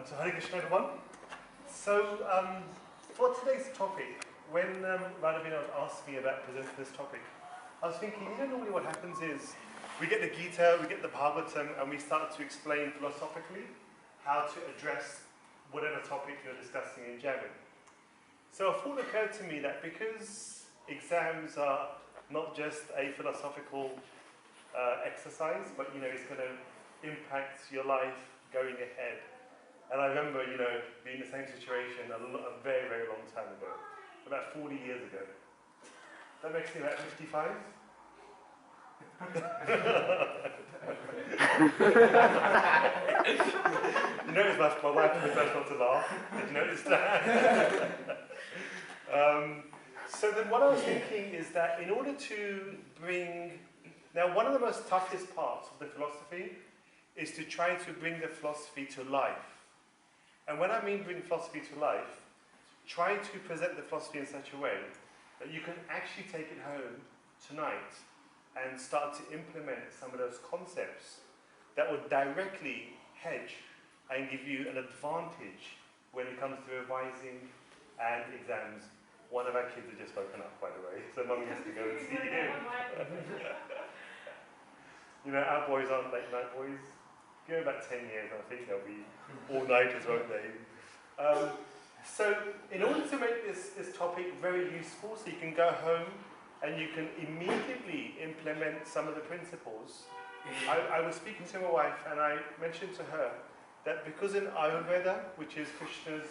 So Hare Krishna everyone. So for today's topic, when Radhavina asked me about presenting this topic, I was thinking, normally what happens is we get the Gita, we get the Bhagavatam, and we start to explain philosophically how to address whatever topic you're discussing in jamming. So a thought occurred to me that because exams are not just a philosophical exercise, but it's going to impact your life going ahead. And I remember, being in the same situation a very, very long time ago, about 40 years ago. That makes me about 55. You notice my wife was the first one to laugh. Did you notice that? So then what I was thinking is that in order to bring... Now, one of the most toughest parts of the philosophy is to try to bring the philosophy to life. And when I mean bring philosophy to life, try to present the philosophy in such a way that you can actually take it home tonight and start to implement some of those concepts that would directly hedge and give you an advantage when it comes to revising and exams. One of our kids has just woken up, by the way, so Mum has to go and see him. Our boys aren't late night boys. Give them about 10 years, I think they'll be all-nighters, won't they? So in order to make this topic very useful, so you can go home and you can immediately implement some of the principles, I was speaking to my wife and I mentioned to her that because in Ayurveda, which is Krishna's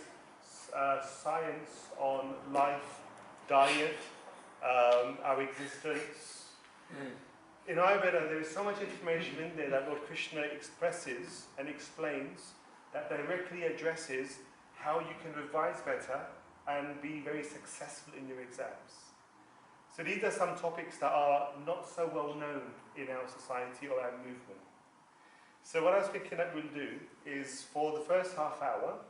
science on life, diet, our existence, in Ayurveda there is so much information in there that Lord Krishna expresses and explains that directly addresses how you can revise better and be very successful in your exams. So these are some topics that are not so well known in our society or our movement. So what I was thinking that we'll do is for the first half hour,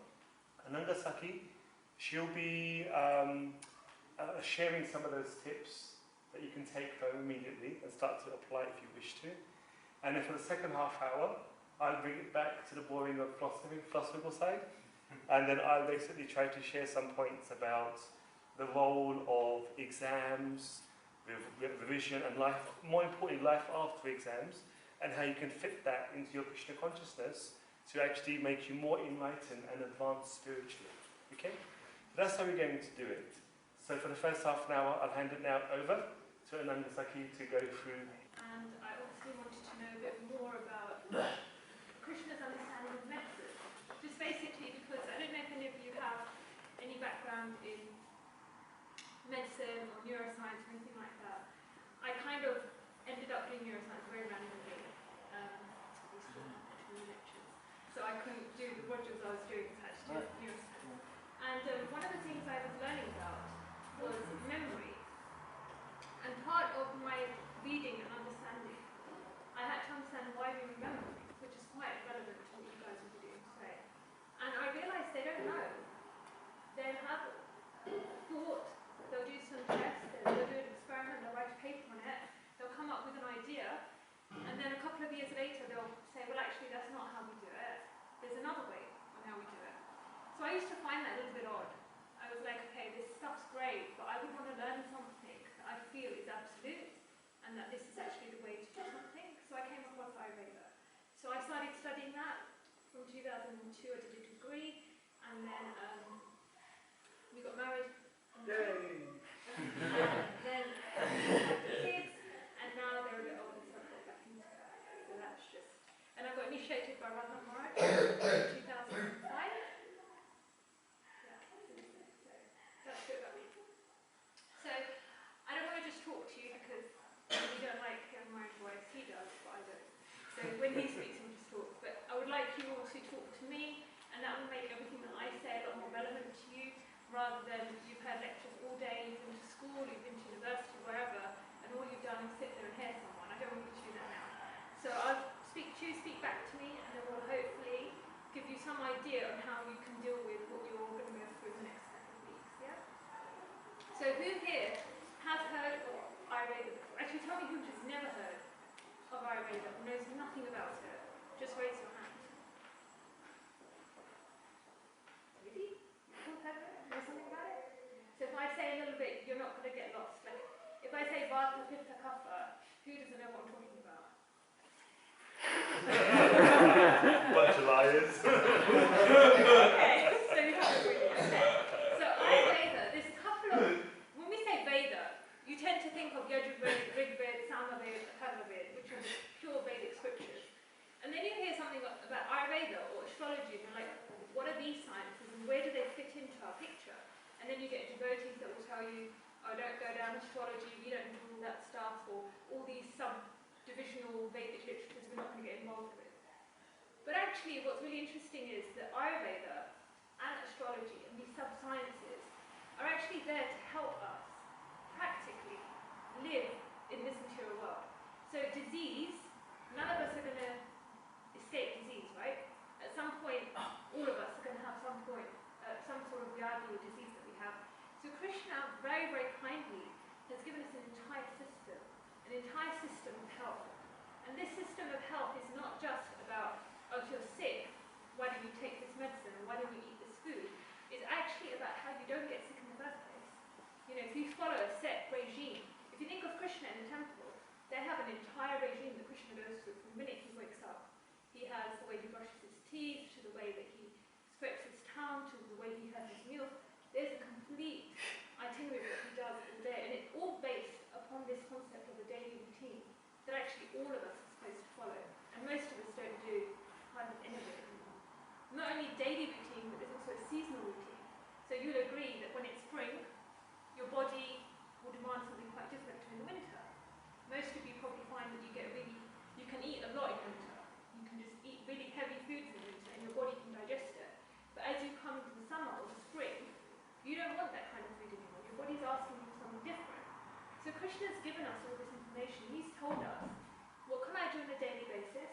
Ananga Sakhi, she'll be sharing some of those tips that you can take home immediately and start to apply if you wish to. And then for the second half hour, I'll bring it back to the boring of philosophical side. And then I'll basically try to share some points about the role of exams, revision and life, more importantly life after exams, and how you can fit that into your Krishna consciousness to actually make you more enlightened and advanced spiritually. Okay? So that's how we're going to do it. So for the first half an hour, I'll hand it now over to Ananga Sakhi to go through. And I also wanted to know a bit more about Krishna's understanding of medicine. Just basically because I don't know if any of you have any background in medicine or neuroscience or anything like that. I kind of ended up doing neuroscience very randomly. Between lectures. So I couldn't do the modules I was doing to actually do neuroscience. And one of the things I was learning about was memory. And part of my reading and understanding, I had to understand why we remember things, which is quite relevant to what you guys will be doing today. And I realised they don't know. They'll have thought, they'll do some tests, they'll do an experiment, they'll write a paper on it, they'll come up with an idea, and then a couple of years later they'll say, well actually that's not how we do it. There's another way on how we do it. So I used to find that a little bit odd. I was like, okay, this stuff's great, but I would want to learn something that I feel is absolute, and that this is actually the way to do something. So I came across Ayurveda. So I started studying that from 2002. I did a degree, and then we got married. Yay! Then had kids, and now they're a bit older, so I got back into that. So that's just... And I got initiated by Radha Maharaj in 2005. That's good about me. So, I don't want to just talk to you because you don't like hearing my own voice. He does, but I don't. So when he speaks, he'll just talk. But I would like you all to talk to me, and that will make everything that I say a lot more relevant to you, rather than you've heard lectures all day, you've been to school, you've been to university, wherever, and all you've done is sit there and hear someone. I don't want you to do that now. So I'll speak to you, speak back to me, and then we'll hopefully give you some idea on how you can deal with what you're all going to go through in the next couple of weeks. Yeah? So who here has heard of Ayurveda before? Actually, tell me who has never heard of Ayurveda or knows nothing about it. Just raise your hand. is. Okay, so you haven't really. Okay. So Ayurveda, there's a couple of, when we say Veda, you tend to think of Yajurveda, Rigveda, Samaveda, Atharvaveda, which are the pure Vedic scriptures. And then you hear something about Ayurveda or astrology, and you're like, what are these sciences and where do they fit into our picture? And then you get devotees that will tell you, oh, don't go down astrology, we don't do all that stuff, or all these subdivisional Vedic literatures we're not going to get involved with. But actually, what's really interesting is that Ayurveda and astrology and these sub-sciences are actually there to help us practically live in this material world. So disease, none of us are going to escape disease, right? At some point, all of us are going to have some sort of vyadhi or disease that we have. So Krishna, very, very kindly, has given us an entire system of health. And this system of health is not just about, oh, if you're sick, why don't you take this medicine, or why don't you eat this food? It's actually about how you don't get sick in the first place. You know, if you follow a set regime, if you think of Krishna in the temple, they have an entire regime that Krishna goes through from the minute he wakes up. He has the way he brushes his teeth, to the way that he scrapes his tongue, to the way he has his meals. There's a complete itinerary of what he does all day, and it's all based upon this concept of a daily routine that actually all of us are supposed to follow. And most of us don't do hardly any of it anymore. Not only daily routine, but there's also a seasonal routine. So you'll agree that when it's spring, your body will demand something quite different to in the winter. Most of you probably find that you can eat a lot in winter. You can just eat really heavy foods in winter and your body can digest it. But as you come into the summer or the spring, you don't want that kind of food anymore. Your body's asking you for something different. So Krishna's given us all this information. He's told us, what can I do on a daily basis?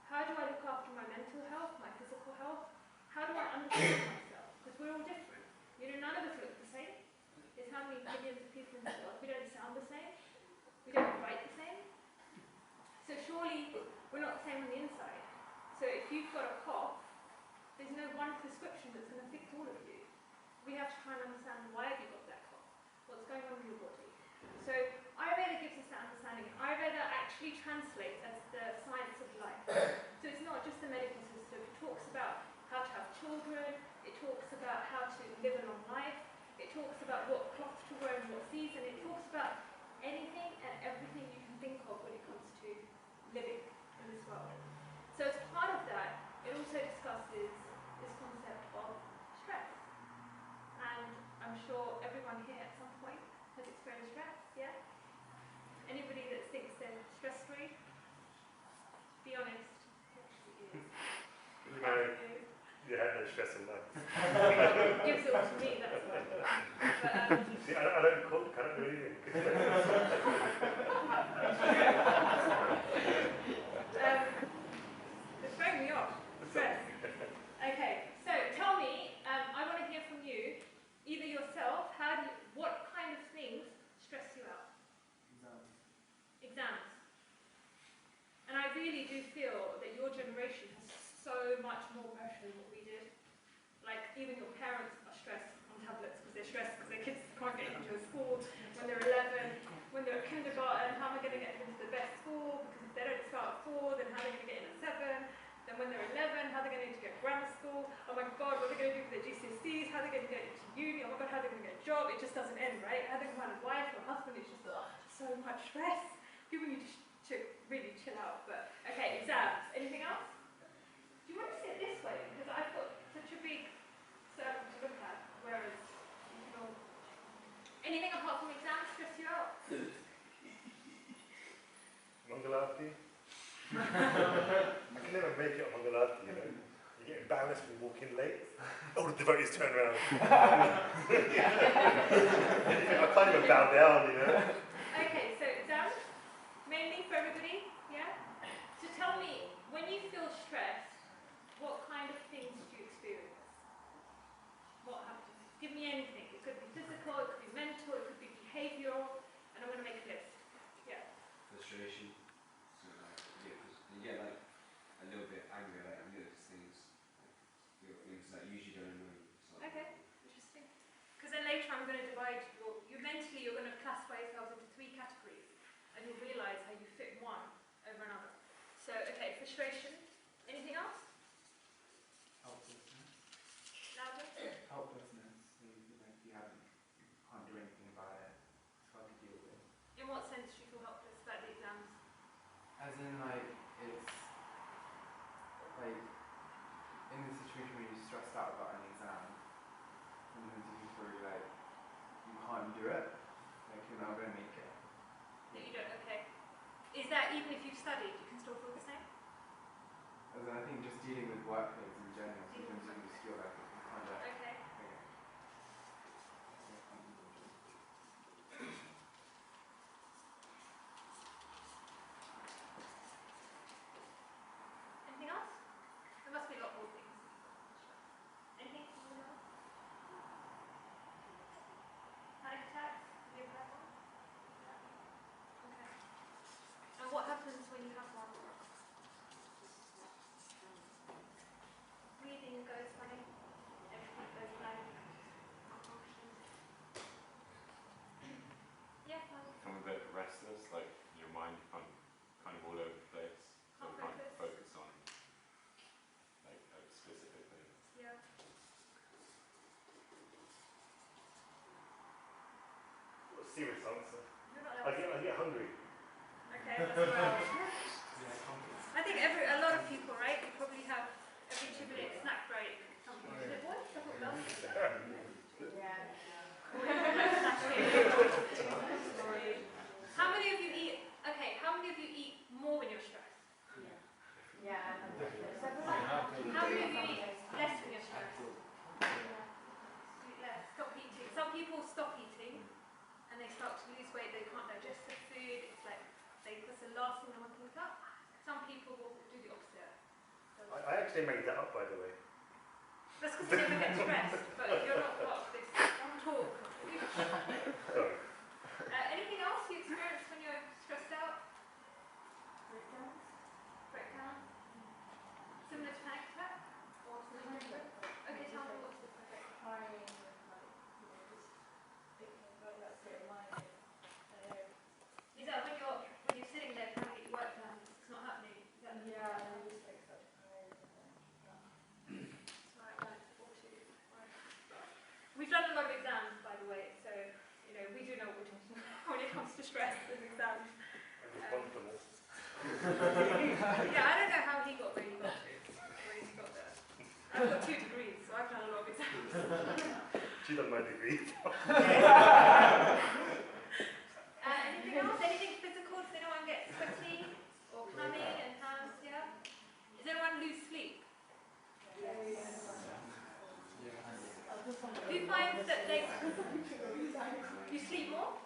How do I look after my mental health, my physical health? How do I understand myself? Because we're all different. You know, none of us look the same. There's how many millions of people in the world. We don't sound the same. We don't write the same. So surely we're not the same on the inside. So if you've got a cough, there's no one prescription that's going to fix all of you. We have to try and understand why have you got that cough? What's going on in your body? So Ayurveda gives us that understanding. Ayurveda actually translates as the science of life. So it's not just the medical system. It talks about how to have children. It talks about how to live a long life. It talks about what cloth to wear in what season. It talks about anything and everything you can think of when it comes to living in this world. So as part of that, it also discusses this concept of stress. And I'm sure everyone here at some point has experienced stress, yeah? Anybody that thinks they're stress-free? Be honest. You had no stress in life. Gives it all to me, that's why. But, see, I don't cook, I don't do anything. it's throwing me off. Stress. Okay, so tell me, I want to hear from you, either yourself, what kind of things stress you out? Exams. And I really do feel that your generation has so much more pressure than what we did. Like, even your parents are stressed on tablets because they're stressed because their kids can't get into a school when they're 11. When they're at kindergarten, how am I going to get them into the best school? Because if they don't start at 4, then how are they going to get in at 7? Then when they're 11, how are they going to get grammar school? Oh my God, what are they going to do for their GCSEs? How are they going to get into uni? Oh my God, how are they going to get a job? It just doesn't end, right? How are they going to find a wife or a husband? It's just so much stress. People need to really chill out. But okay, exams. Anything else? Do you want to sit this way? Because I've got such a big circle to look at, whereas you can all... Anything apart from exams stress you out? Mangalarti? I can never make it on Mangalarti, you know. You get embarrassed when you walk in late. All the devotees turn around. I can't even bow down, you know. Okay, so exams, mainly for everybody, yeah? So tell me, when you feel stressed, what kind of things do you experience? What happens? Give me anything. It could be physical, it could be mental, it could be behavioural, and I'm going to make a list. Yeah. Frustration. So you get like a little bit angry at like, little things. Little things that you usually don't know. Okay, interesting. Because then later I'm going to divide you're going to classify yourselves into 3 categories, and you'll realise how you fit one over another. So, okay, frustration. Anything else? do it, like you're not going to make it. That you don't, okay. Is that even if you've studied, you can still feel the same? As in, I think just dealing with workloads in general, sometimes you can just feel like you can't do it. Okay. Anything else? There must be a lot more things. Anything? Anyone else? Panic attacks? Have you ever had one? Okay. And what happens when you have one? Breathing goes funny. Everything goes blank. Yeah, Become a bit restless, like your mind kind of all over the place. So you can't focus on like a specific thing. yeah. Serious answer. You're not I get hungry. Okay, that's well. I think a lot of people, right? You probably have every 2 minutes snack break. Some people say, what? That's what else is that? Yeah. How many of you eat, okay, how many of you eat more when you're stressed? Yeah. How many of you eat less when you're stressed? Eat less. Stop eating. Some people stop eating and they start to lose weight, they can't digest the food, it's like that's the last thing they want to look up. Some people will do the opposite. I actually made that up, by the way. That's because you never get stressed, but you're not part of this talk. Sorry. Anything else you experience when you're stressed out? Breakdowns? Similar to panic attack? Or something different? Okay, tell me what's different. Is that when you're sitting there trying to get your work done, it's not happening? Is that the We've done a lot of exams, by the way, so we do know what we're talking about when it comes to stress and exams. I'm responsible. Yeah, I don't know how he got where he got to. Where he's got there. I've got 2 degrees, so I've done a lot of exams. She's done my degree. Anything else? Anything physical? Does anyone get sweaty or clammy and hands? Yeah. Does anyone lose sleep? Do you find that you sleep more?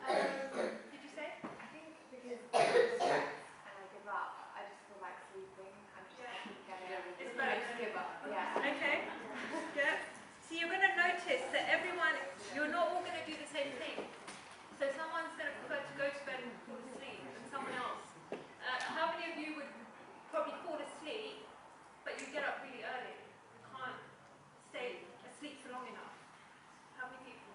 Did you say? I think because and I give up, I just feel like sleeping. I'm just It's I better. just give up. Yeah. Okay. Yeah. So you're going to notice that you're not all going to do the same thing. So someone's going to prefer to go to bed and fall asleep, and someone else. How many of you would probably fall asleep, but you get up really early? You can't stay asleep for long enough. How many people?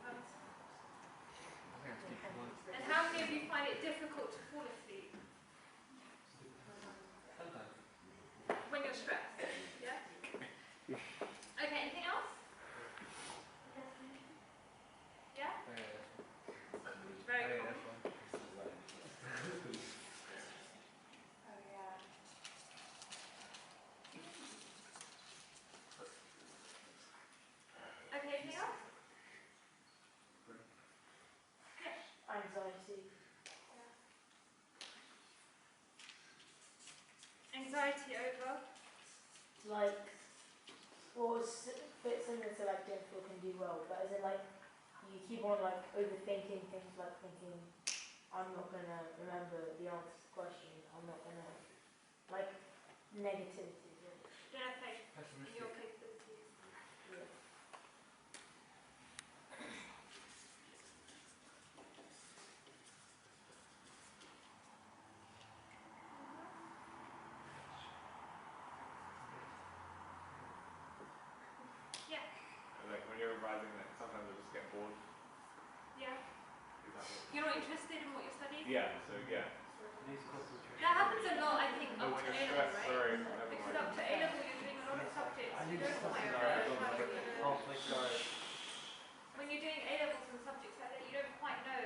And how many of you find it difficult to fall asleep? When you're stressed? Yeah? Okay, anything else? Yeah? Very common. Oh yeah. Okay, anything else? Anxiety. Anxiety over? Like, well, it's a bit similar to like don't feel can do well, but as in like, you keep on like overthinking things, like thinking, I'm not gonna remember the answer to the question, I'm not gonna, like, negativity. Don't have faith in your capabilities. Yeah. Yeah. Like when you're revising, like sometimes I just get bored. Yeah. Is that what? You're not interested in what you're studying? Yeah. So yeah. That happens a lot, I think, But up when to you're A-level, stressed, right? sorry, never Because mind. up to A-level you're doing a lot of subjects. You don't quite know when you're doing A-levels and subjects like that, you don't quite know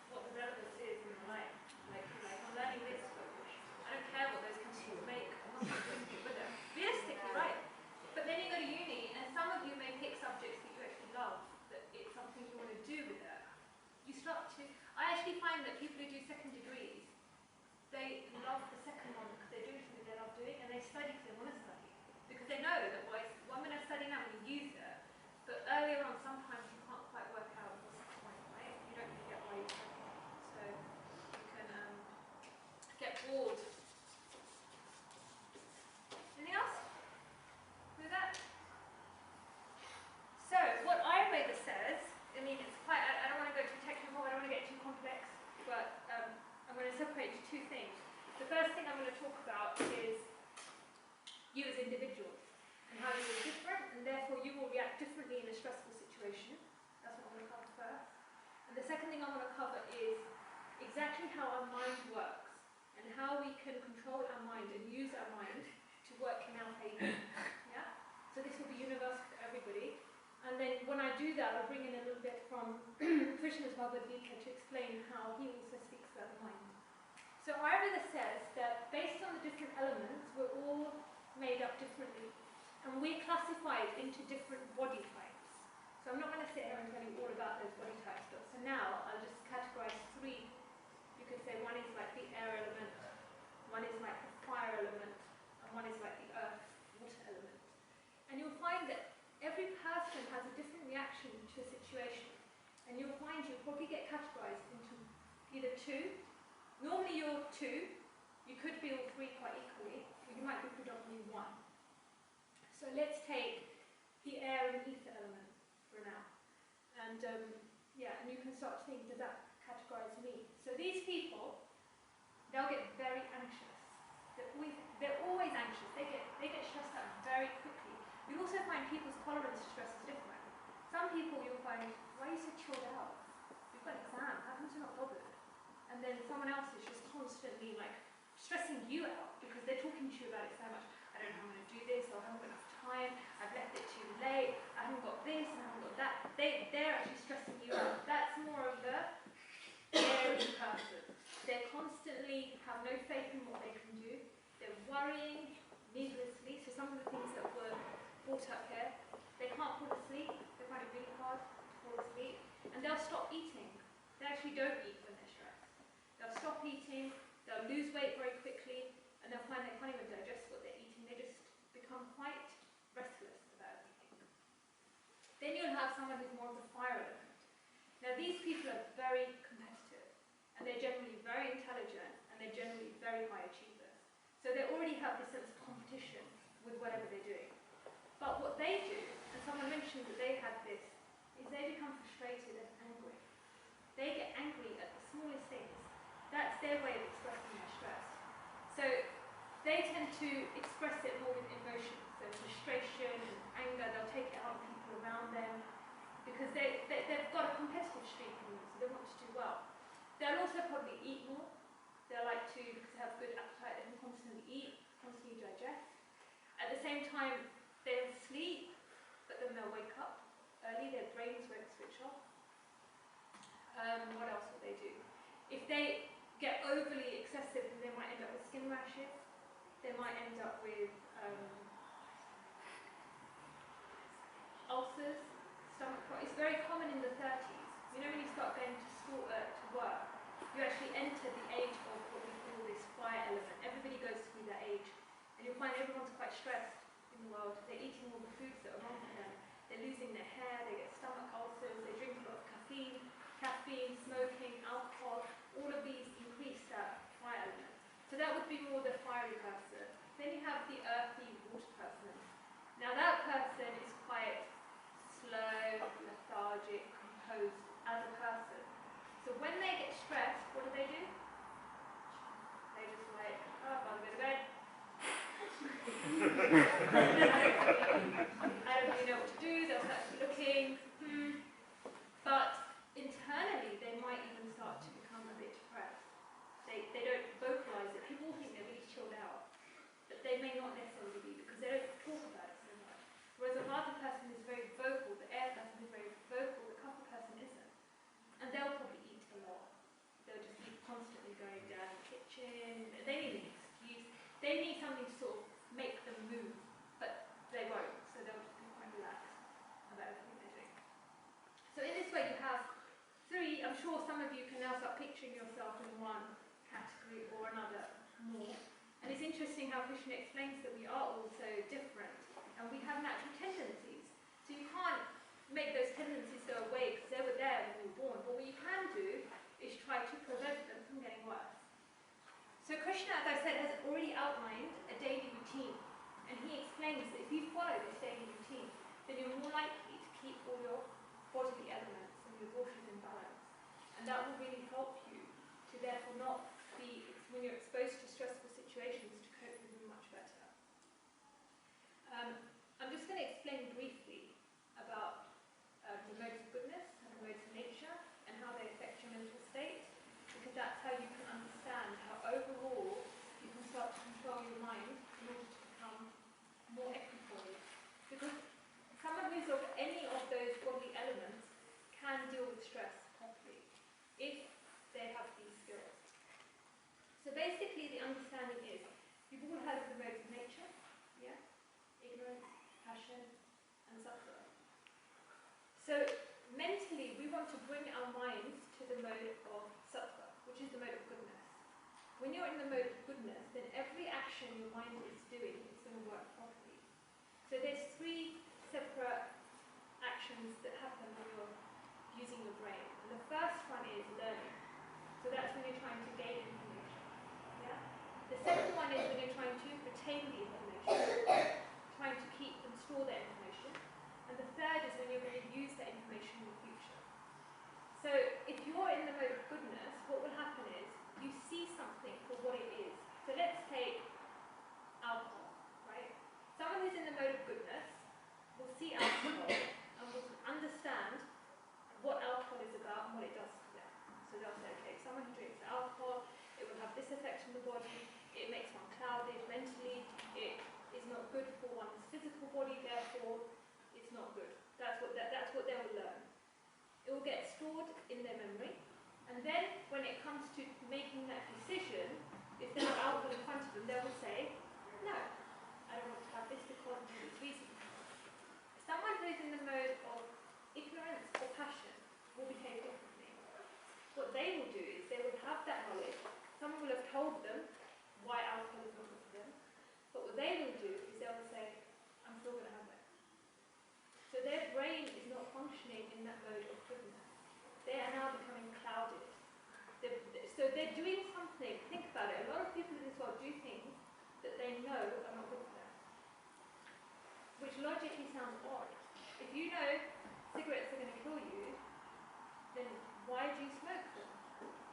what the relevance is in your life. Like I'm learning this, but I don't care what those chemicals make. I'm not going to with it. Realistically, right? But then you go to uni, and some of you may pick subjects that you actually love, that it's something you want to do with it. earlier on, sometimes you can't quite work out what's the point, right? You don't really get why you're studying it. So you can get bored. Anything else with that? So what Ayurveda says, I mean, it's quite, I don't want to go too technical, I don't want to get too complex, but I'm going to separate into two things. The first thing I'm going to talk about is you as individuals and how you are different, and therefore you will react differently in a stressful situation. That's what I'm going to cover first. And the second thing I'm going to cover is exactly how our mind works and how we can control our mind and use our mind to work in our favour. Yeah? So this will be universal for everybody. And then when I do that, I'll bring in a little bit from Krishna's Bhagavad Gita to explain how he also speaks about the mind. So Ayurveda says that based on the different elements, we're all made up differently. And we're classified into different body types. So I'm not going to sit here and tell you all about those body types, but for now, I'll just categorize three. You could say one is like the air element, one is like the fire element, and one is like the earth, water element. And you'll find that every person has a different reaction to a situation. And you'll find you'll probably get categorized into either two. Normally you're two. You could be all three quite equally, or you might be predominantly one. So let's take the air and ether element for now. And yeah, and you can start to think, does that categorize me? So these people, they'll get very anxious. They're always anxious. They get stressed out very quickly. You also find people's tolerance to stress is different. Some people you'll find, why are you so chilled out? You've got an exam, how come you're not bothered? And then someone else is just constantly like stressing you out because they're talking to you about it so much. I don't know how I'm going to do this, or I haven't got enough time, I've left it too late, I haven't got this, and I haven't got that. They're actually stressing you out. That's more of the airy person. They constantly have no faith in what they can do. They're worrying needlessly. So some of the things that were brought up here, they can't fall asleep. They find it really hard to fall asleep. And they'll stop eating. They actually don't eat when they're stressed. They'll stop eating, they'll lose weight very quickly, and they'll find they can't even digest what they're eating. They just become quite restless about everything. Then you'll have someone who's more of the fire element. Now these people are very competitive, and they're generally very intelligent, and they're generally very high achievers. So they already have this sense of competition with whatever they're doing. But what they do, and someone mentioned that they had this, is they become frustrated and angry. They get angry at the smallest things. That's their way of expressing their stress. So they tend to express it more with emotions. So frustration and anger, they'll take it out on people around them because they've got a competitive streak in them, so they want to do well. They'll also probably eat more. They like to, because they have good appetite, they can constantly eat, constantly digest. At the same time, they'll sleep, but then they'll wake up early, their brains won't switch off. What else will they do? If they get overly excessive, then they might end up with skin rashes. They might end up with ulcers, stomach problems. It's very common in the 30s. You know when you start going to school, to work, you actually enter the age of what we call this fire element. Everybody goes through that age. And you'll find everyone's quite stressed in the world. They're eating all the foods that are wrong for them. They're losing their hair, they get stomach ulcers, they drink a lot of caffeine, smoking, alcohol. All of these increase that fire element. So that would be more the fiery person. Then you have the earthy water person. Now that person is quite slow, lethargic, composed as a person. So when they get stressed, what do? They just like, oh, I've got to go to bed. I don't really know what to do. They'll start looking. But internally, they might even start to become a bit depressed. They don't vocalize it. People think they're really chilled out, but they may not necessarily be because they don't talk about it so much. Whereas a Vata person is very vocal, the air person is very vocal, the Kapha person isn't. And they'll probably eat a lot. They'll just be constantly going down the kitchen. They need an excuse. They need something to sort of make them move, but they won't. So they'll just be quite relaxed about everything they're doing. So in this way you have three. I'm sure some of you can now start picturing yourself in one category or another more. And it's interesting how Krishna explains that we are all so different and we have natural tendencies. So you can't make those tendencies go away because they were there when you were born. But what you can do is try to prevent them from getting worse. So Krishna, as I said, has already outlined a daily routine. And he explains that if you follow this daily routine, then you're more likely to keep all your bodily elements and your doshas in balance. And that will really help you to therefore not be, when you're exposed to stressful situations, to cope with them much better. I'm just going to explain briefly about the modes of goodness and the modes of nature and how they affect your mental state, because that's how you can understand how overall you can start to control your mind in order to become more equable. Because someone who's of any of those bodily elements can deal with stress properly if they have these skills. So basically the understanding is, you've all heard of the modes of nature, yeah? Ignorance, passion, and suffering. So mentally we want to bring our minds to the mode of sattva, which is the mode of goodness. When you're in the mode of goodness, then every action your mind is doing is going to work properly. So there's 3 separate actions that happen when you're using your brain. And the first one is learning. So that's when you're trying to gain information. Yeah? The second one is when you're trying to retain the information, trying to keep and store that information. And the third is when you're going to use that information in the future. So if you're in the mode of goodness, what will happen is you see something for what it is. So let's take alcohol, right? Someone who's in the mode of goodness will see alcohol and will understand what alcohol is about and what it does to them. So they'll say, okay, someone who drinks alcohol, it will have this effect on the body, it makes one clouded mentally, it is not good for one's physical body, therefore it's not good. That's what they will learn. It will get stored in their memory, and then when it comes to making that decision, if they have alcohol in front of them, they will say, no, I don't want to have this because of this reason. Someone who is in the mode of ignorance or passion will behave differently. What they will do is they will have that knowledge, someone will have told them why alcohol is not good for them, but what they will do is they will say, I'm still going to have it. So their brain is not functioning in that mode of goodness. They are now becoming clouded. So they're doing something, think about it, a lot of people in this world do things that they know are not good for them, which logically sounds odd. If you know cigarettes are going to kill you, then why do you smoke them?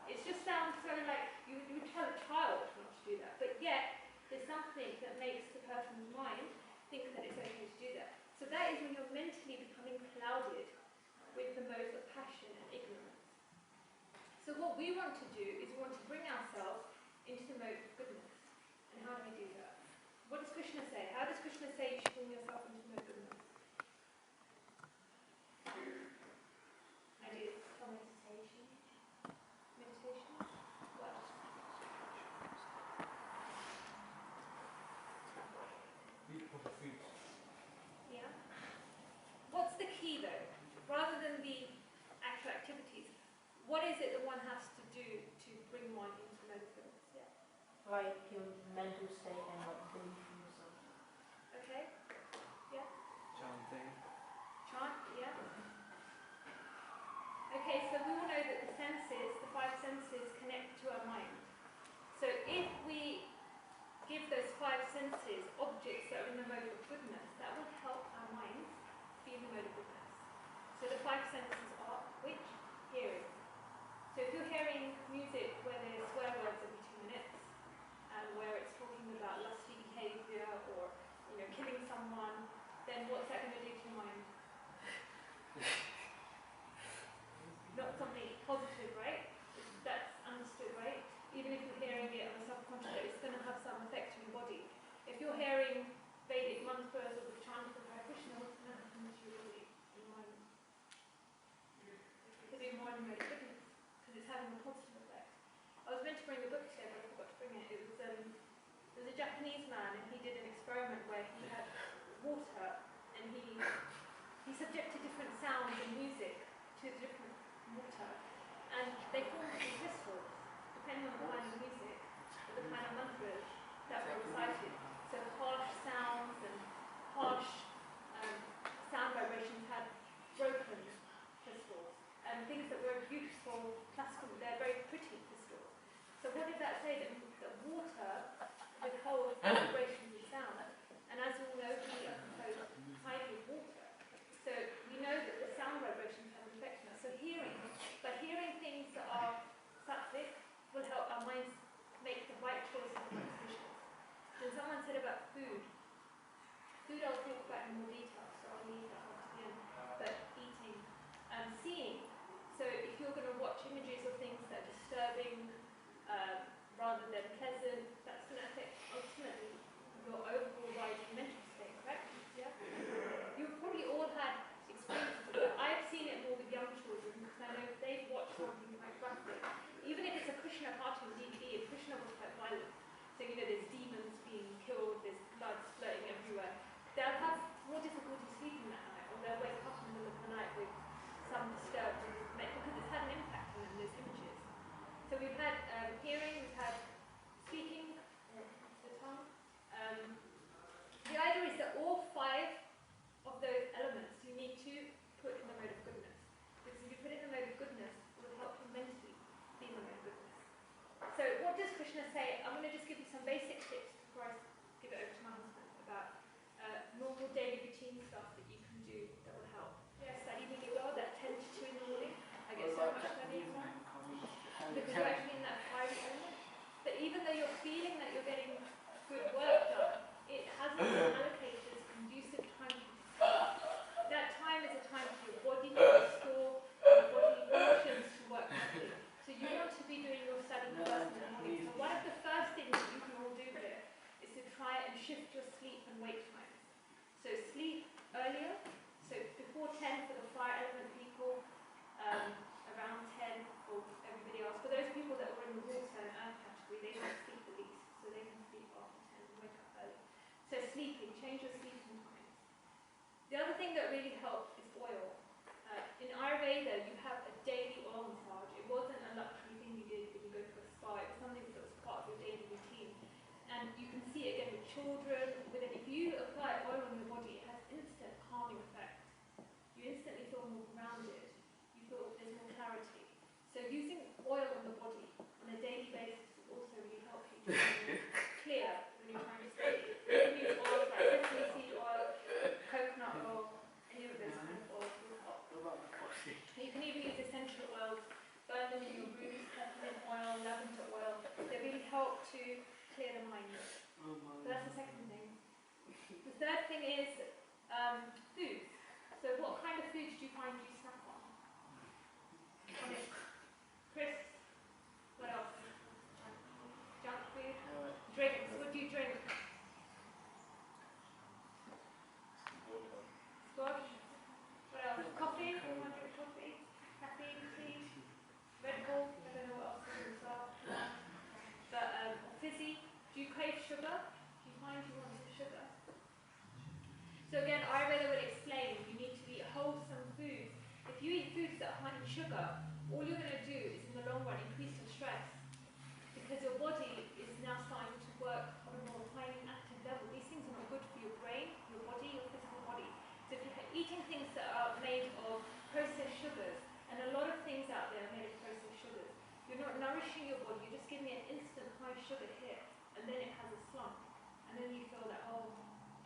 It just sounds so like you would tell a child not to do that, but yet there's something that makes the person's mind think that it's okay to do that. So that is when you're mentally becoming clouded with the modes of passion and ignorance. So what we want to do is we want to bring ourselves into the mode of goodness. And how do we do that? What does Krishna say? How does Krishna say you should bring yourself into the mode of goodness? Ideas? Meditation. Meditation? What else? Eat proper food. Yeah? What's the key though? Rather than the actual activities, what is it that one has to do to bring one into the mode of goodness? Yeah. Like your mental state and like belief in yourself. Okay? Yeah? Chanting. Chant? Yeah? Okay, so we all know that the senses, the 5 senses, connect to our mind. So if we give those 5 senses objects that are in the mode of goodness, that will help our minds be in the mode of goodness. So the 5 senses are which? Hearing. So if you're hearing music where there's swear words every 2 minutes, and where it's talking about lusty behaviour or killing someone, then what's that going to do to your mind? Not something positive, right? That's understood, right? Even if you're hearing it on a subconscious level, it's going to have some effect on your body. If you're hearing Vedic mantras or the chant of Hare Krishna, what's going to happen to your body, your mind? Because your mind knows goodness, because it's having a positive effect. I was meant to bring the book today, but I forgot to bring it. It was a Japanese man, and he did an experiment where he had water, and he subjected different sounds and music to the different water, and they formed different crystals, depending on the kind of music, or the kind of mantras that were recited. So harsh sounds and harsh sound vibrations had broken children, if you apply oil on your body, it has instant calming effect. You instantly feel more grounded. You feel there's more clarity. So using oil on the body on a daily basis will also really help you to feel clear when you're trying to study. You can use oils like sesame seed oil, coconut oil, any of those kind of oils will help. You can even use essential oils, burn them in your rooms, peppermint oil, lavender oil. They really help to clear the mind. So that's the second thing. The third thing is food. So what kind of food do you find you snack on? Crisps. What else? Junk food. Drinks. What do you drink? Squash. What else? Coffee. Anyone drink coffee? Caffeine, tea. Red Bull. I don't know what else there is as well. But fizzy. Do you crave sugar? Do you find you want some sugar? So again, Ayurveda will explain you need to eat wholesome foods. If you eat foods that are high in sugar, all you're going to do is in the long run increase your stress because your body is now starting to work on a more highly active level. These things are not good for your brain, your body, your physical body. So if you're eating things that are made of processed sugars, and a lot of things out there are made of processed sugars, you're not nourishing your body, you're just giving it an instant high sugar hit, and then it has a slump. And then you feel that, oh,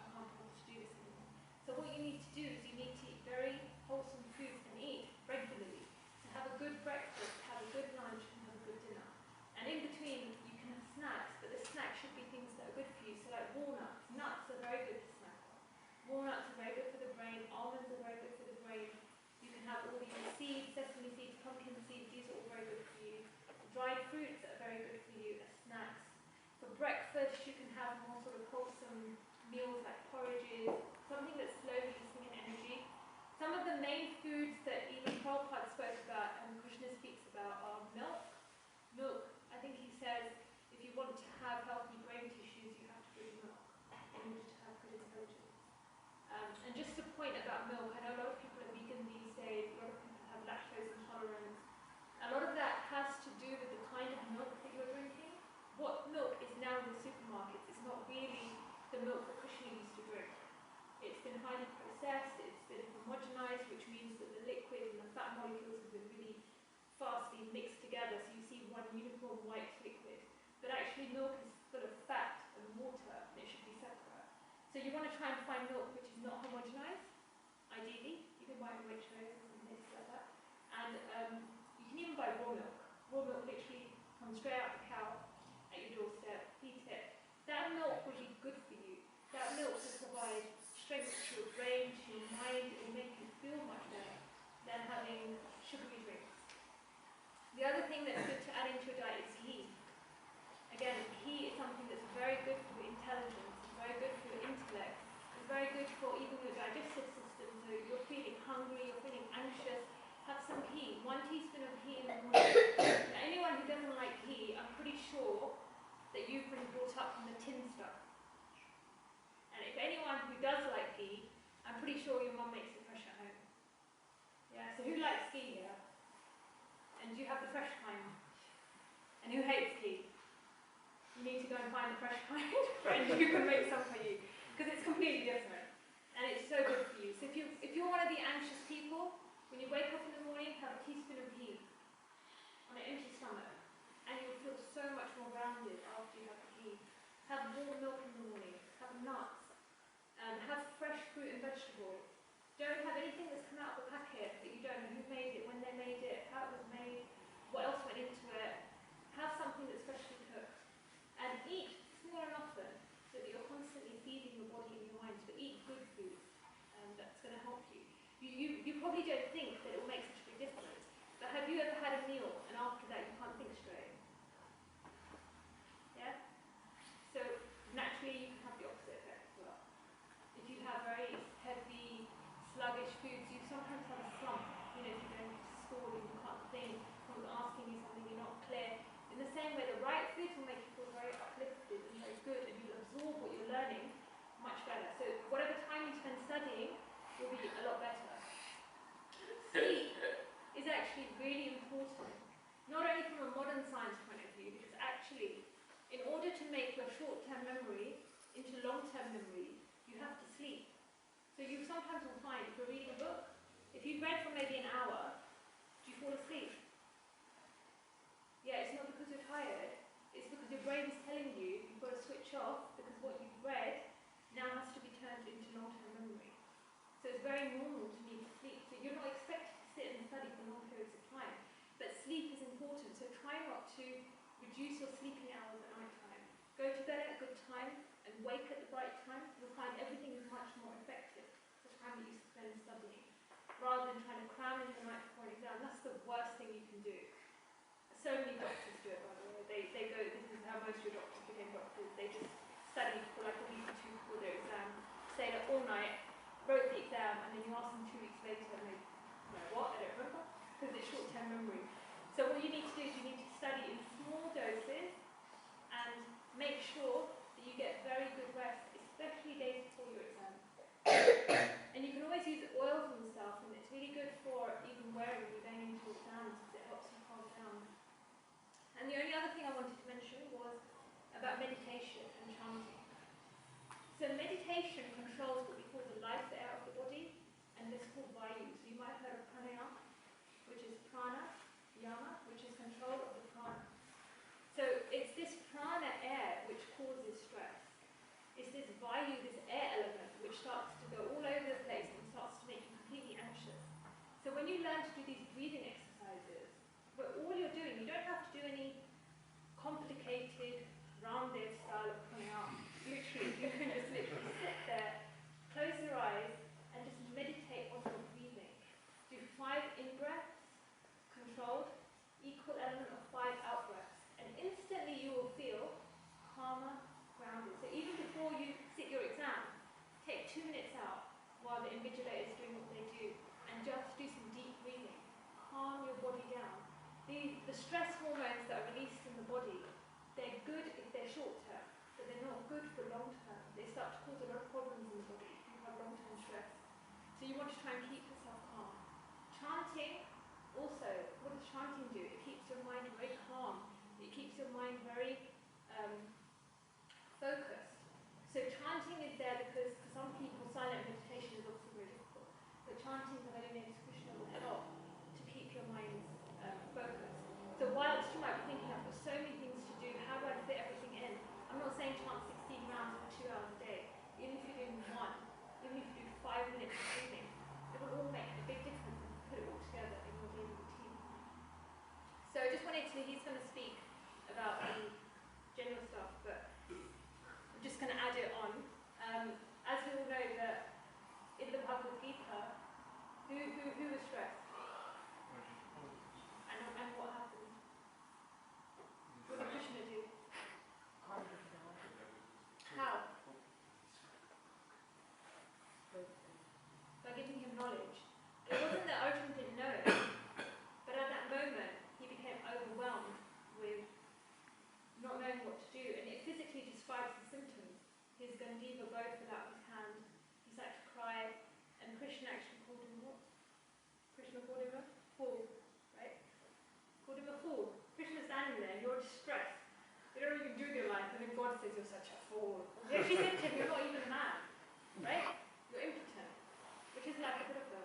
I can't afford to do this anymore. So what you need to do is you need to eat very wholesome foods and eat regularly. So have a good breakfast, have a good lunch, and have a good dinner. And in between, you can have snacks, but the snacks should be things that are good for you. So like walnuts, nuts are very good to snack on. Walnuts are very good for the brain, almonds are very good for the brain. You can have all these seeds, sesame seeds, pumpkin seeds, these are all very good for you. Dried fruits are very good for you as snacks. For breakfast, you can have more sort of wholesome meals like porridges, something that's slow releasing in energy. Some of the main foods that even Prabhupada spoke about and Krishna speaks about are milk. Milk, I think he says, if you want to have healthy brain tissues, you have to drink milk in order to have good intelligence. And just a point about milk, I know a lot of people are vegan these days, a lot of people have lactose intolerance. A lot of that has to do with the kind of milk that you're drinking. What milk is now in the supermarkets is not really the milk that Krishna used to drink. It's been highly processed, it's been homogenized, which means that the liquid and the fat molecules have been really fastly mixed together, so you see one uniform white liquid. But actually milk is full of fat and water, and it should be separate. So you want to try and find milk which is not homogenized, ideally. You can buy it in Waitrose and places like that. And you can even buy raw milk. Raw milk literally comes straight out of the cow at your doorstep, heat it. That milk will be good for you. That milk will provide strength to your brain, to your mind. It will make you feel much better than having sugary drinks. The other thing that's good to add into your diet is ghee. Again, ghee is something that's very good for your intelligence, it's very good for your intellect, it's very good for even your digestive system. So you're feeling hungry, you're feeling anxious, have some ghee. 1 teaspoon of ghee in the morning. Now, anyone who doesn't like ghee, I'm pretty sure that you've been brought up from the tin stuff. And if anyone who does like ghee, I'm pretty sure your mum makes it fresh at home. Yeah, so who likes ghee here? And do you have the fresh kind? And who hates ghee? You need to go and find the fresh kind, and you can make some for you. Because it's completely different. And it's so good for you. So if you're one of the anxious people, when you wake up in the morning, have a teaspoon of ghee on an empty stomach. And you'll feel so much more rounded after you have the ghee. Have warm milk in the morning. Have nuts. Have fresh fruit and vegetables. Don't have anything that's come out of the packet that you don't know who made it, when they made it, how it was made, what else went into it. Have something that's freshly cooked. And eat small and often so that you're constantly feeding your body and your mind. But eat good food. That's going to help you. You probably don't think that it will make such a big difference. But have you ever had a meal and after that you can't think straight? Yeah? So naturally you can have the opposite effect as well. If you have very heavy, sluggish foods, you sometimes have a slump. You know, if you're going to school and you can't think, someone's asking you something, you're not clear. In the same way, the right foods will make you feel very uplifted and very good, and you'll absorb what you're learning much better. So whatever time you spend studying will be a lot better. Sleep is actually really important, not only from a modern science point of view, because actually, in order to make your short-term memory into long-term memory, you have to sleep. So you sometimes will find, if you're reading a book, if you've read for maybe an hour, do you fall asleep? Yeah, it's not because you're tired, it's because your brain is telling you you've got to switch off because what you've read now has to be turned into long-term memory. So it's very normal to need to sleep. So you're not expected to sit and study for long periods of time. But sleep is important, so try not to reduce your sleeping hours at night time. Go to bed at a good time and wake at the right time. You'll find everything is much more effective, the time that you spend studying, rather than trying to cram in the night before an exam. That's the worst thing you can do. So many doctors do it, by the way. They go, this is how most of your doctors became doctors. They just studied for like a week or two before their exam, stayed up all night, wrote the exam, and then you ask them 2 weeks later and they, what? I don't remember. Because it's short-term memory. So what you need to do is you need to study in small doses and make sure that you get very good rest, especially days before your exam. And you can always use oils and stuff, and it's really good for even wearing when you're going into exams because it helps you calm down. And the only other thing I wanted to mention was about meditation and chanting. So meditation controls what we call the life air of the body, and this is called vayu. So you might have heard of pranayama, which is prana, yama, which is control of the prana. So it's this prana air which causes stress. It's this vayu, this air element, which starts to go all over the place and starts to make you completely anxious. So when you learn to do these breathing exercises, but all you're doing, you don't have to do any complicated, rounded style of pranayama. Literally, you can just literally sit there, close your eyes, and just meditate on your breathing. Do 5 in-breaths, controlled, equal element of 5 out-breaths. And instantly you will feel calmer, grounded. So even before you sit your exam, take 2 minutes out while the invigilator is doing what they do and just do some deep breathing. Calm your body down. The stress hormones that are released in the body, they're good if they're short term, but they're not good for long term. They start to cause a lot of problems in the body if you have long term stress. So you want to try and keep yourself calm. Chanting, also, what does chanting do? It keeps your mind very calm. It keeps your mind very focused. So chanting is there because for some people silent meditation is obviously very difficult. But chanting the holy name of Krishna will help to keep your mind focused. So whilst you might be thinking, I've got so many things to do, how do I fit everything in? I'm not saying chant 16 rounds for 2 hours a day. Even if you're doing 1, even if you do 5 minutes of breathing, it will all make a big difference if you put it all together in your daily routine. So I just wanted to, he's going to speak about the general stuff, but I'm just going to add it on. As we all know that in the Bhagavad Gita, who was stressed? And what happened? What did Krishna do? How? By giving him knowledge. It wasn't that Arjuna didn't know it, but at that moment he became overwhelmed with not knowing what to do, and it physically describes the symptoms. His Gandiva bow fell out of his hand, he started to cry, and Krishna actually called him what? Krishna called him a fool, right? Called him a fool. Krishna's standing there, you're distressed. You don't even do your life, and then God says you're such a fool. He actually said to him, you're not even a man, right? You're impotent. Which is like a bit of a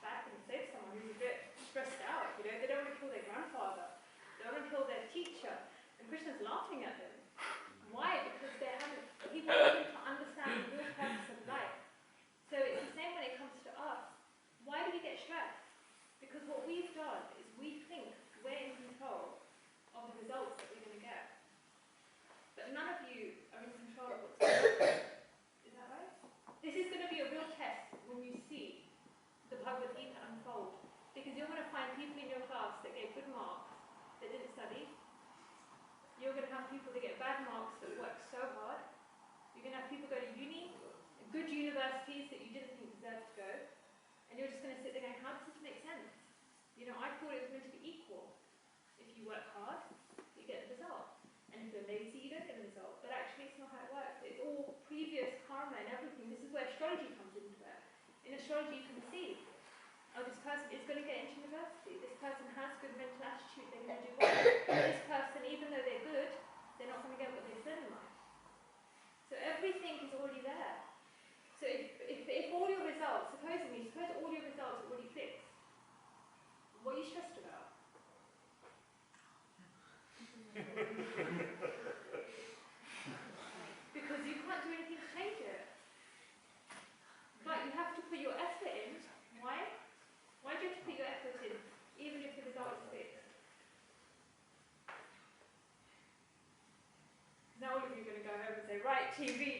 bad thing to say to someone who's a bit stressed out, you know? They don't want to kill their grandfather. They don't want to kill their teacher. And Krishna's laughing at them. Why? Because they haven't, people want to understand the real purpose of life. So it's the same when it comes to us. Why do we get stressed? Because what we've done is we think we're in control of the results that we're going to get. But none of you are in control of what's going to happen. Is that right? This is going to be a real test when you see the Bhagavad Gita unfold. Because you're going to find people in your class that get good marks that didn't study. You're going to have people that get bad marks that work so hard. You're going to have people go to uni, good universities that you didn't think deserved to go. And you're just going to sit there going, how does this make sense? You know, I thought it was meant to be equal. If you work hard, you get the result. And if you're lazy, you don't get the result. But actually, it's not how it works. It's all previous karma and everything. This is where astrology comes into it. In astrology, you can see, oh, this person is going to get into university. This person has good mental attitude. They're going to do well. This person, even though they're good, they're not going to get what they said in life. So everything is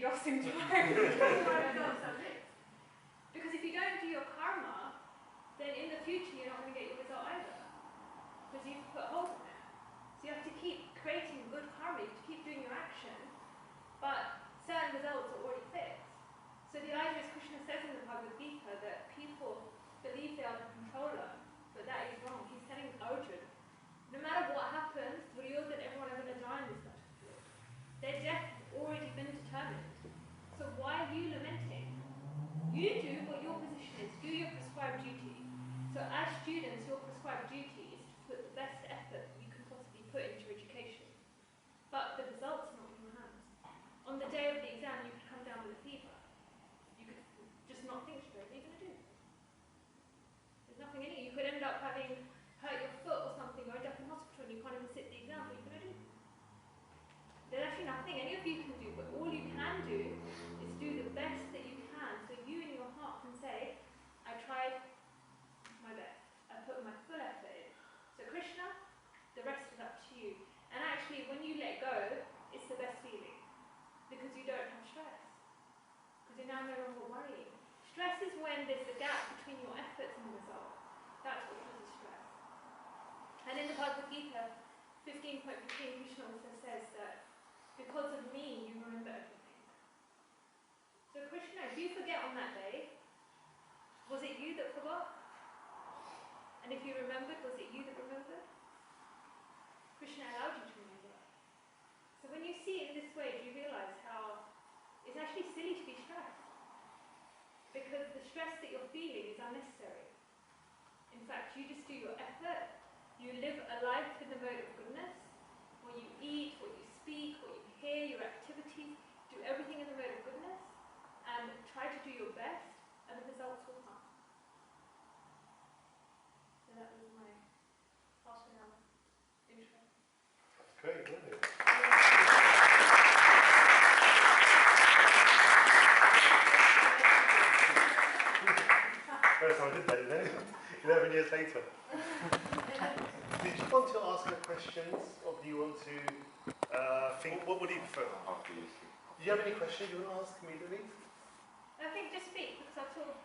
you lost in time. Because if you don't do your karma, then in the future you're not going to get your result either. Because you've put holes in it. So you have to keep creating good karma, you have to keep doing your action, but certain results are already fixed. So the idea is, Krishna says in the Bhagavad Gita that people believe they are the controller, but that is wrong. He's telling Arjuna, no matter what happens, Duryodhana and everyone are going to die in this battlefield. Their death has already been determined. So why are you lamenting? You do what your position is. Do your prescribed duty. So as students, your prescribed duty is to put the best effort you can possibly put into your education. But the results are not in your hands. On the day of the exam, you could come down with a fever. You could just not think straight. What are you going to do? There's nothing in it. You could end up having hurt your foot or something, or end up in hospital and you can't even sit the exam. What are you going to do? There's actually nothing any of you can do, but all you can do is do the best that you can. So you in your heart can say, I tried my best. I put my full effort in. So Krishna, the rest is up to you. And actually, when you let go, it's the best feeling. Because you don't have stress. Because you're now no longer worrying. Stress is when there's a gap between your efforts and the result. That's what causes stress. And in the Bhagavad Gita, 15.15, Krishna also says that because of me, you remember everything. So Krishna, if you forget on that day, was it you that forgot? And if you remembered, was it you that remembered? Krishna allowed you to remember. So when you see it in this way, do you realize how it's actually silly to be stressed? Because the stress that you're feeling is unnecessary. In fact, you just do your effort, you live a life in the mode of goodness. What you eat, what you speak, what you hear, your activities, do everything in the mode of goodness, and try to do your best, and the results will come. So that was my half an hour intro. Great, wasn't it? First time I did that, you know? 11 years later. Did you want to ask her questions, or do you want to think, what would you prefer? After you speak. Do you have any questions you want to ask immediately? I think just speak, because I thought...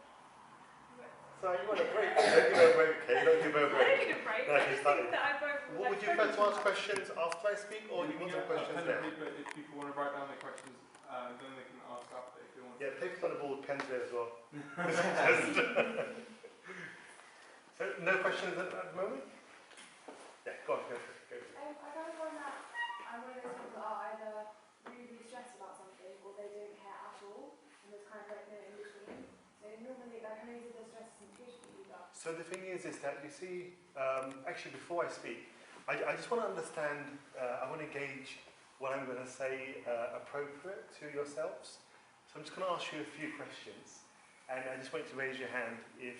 So you want a break? Don't give her a break, okay? Don't give her a I don't break. need a break, No, I she's just starting. think that I wrote... What would you prefer to ask questions after I speak, or do you want some questions pen there? and paper, if people want to write down their questions, then they can ask after if they want. Yeah, paper's on the board, pens there as well. So, no questions at the moment? Yeah, go on, go for it. I kind of find that I'm one of those people that are either really stressed about something or they don't care at all, and there's kind of like no in between. So normally, like, I know that the stress isn't good for you, but So the thing is that you see, actually before I speak, I just want to understand, I want to gauge what I'm going to say appropriate to yourselves. So I'm just going to ask you a few questions, and I just want you to raise your hand if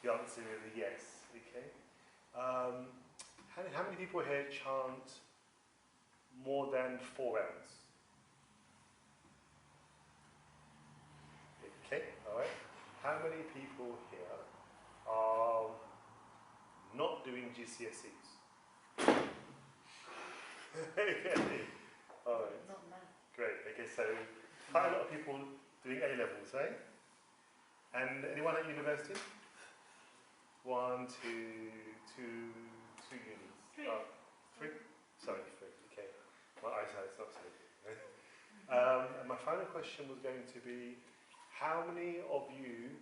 the answer is a yes, okay? How many people here chant more than 4 rounds? Okay, alright. How many people here are not doing GCSEs? Okay, alright. Not now. Great, okay, so quite a lot of people doing A levels, eh? And anyone at university? 1, 2, 2 unis. 3. Oh, 3? Sorry, 3, okay. My eyesight's not so good. And my final question was going to be, how many of you,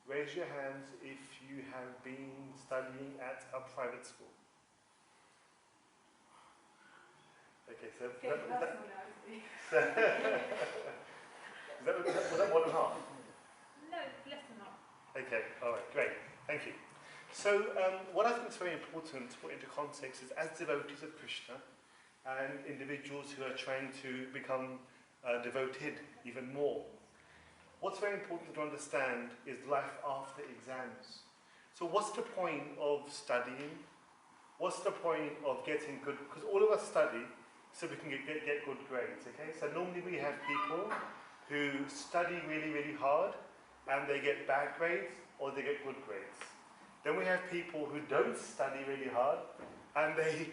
raise your hands if you have been studying at a private school? Okay, so Okay, personal now, isn't it? was that 1.5? No, less than that. Okay, all right, great, thank you. So what I think is very important to put into context is, as devotees of Krishna and individuals who are trying to become devoted even more, what's very important to understand is life after exams. So what's the point of studying? What's the point of getting good, because all of us study so we can get good grades, okay? So normally we have people who study really, really hard and they get bad grades or they get good grades. Then we have people who don't study really hard and they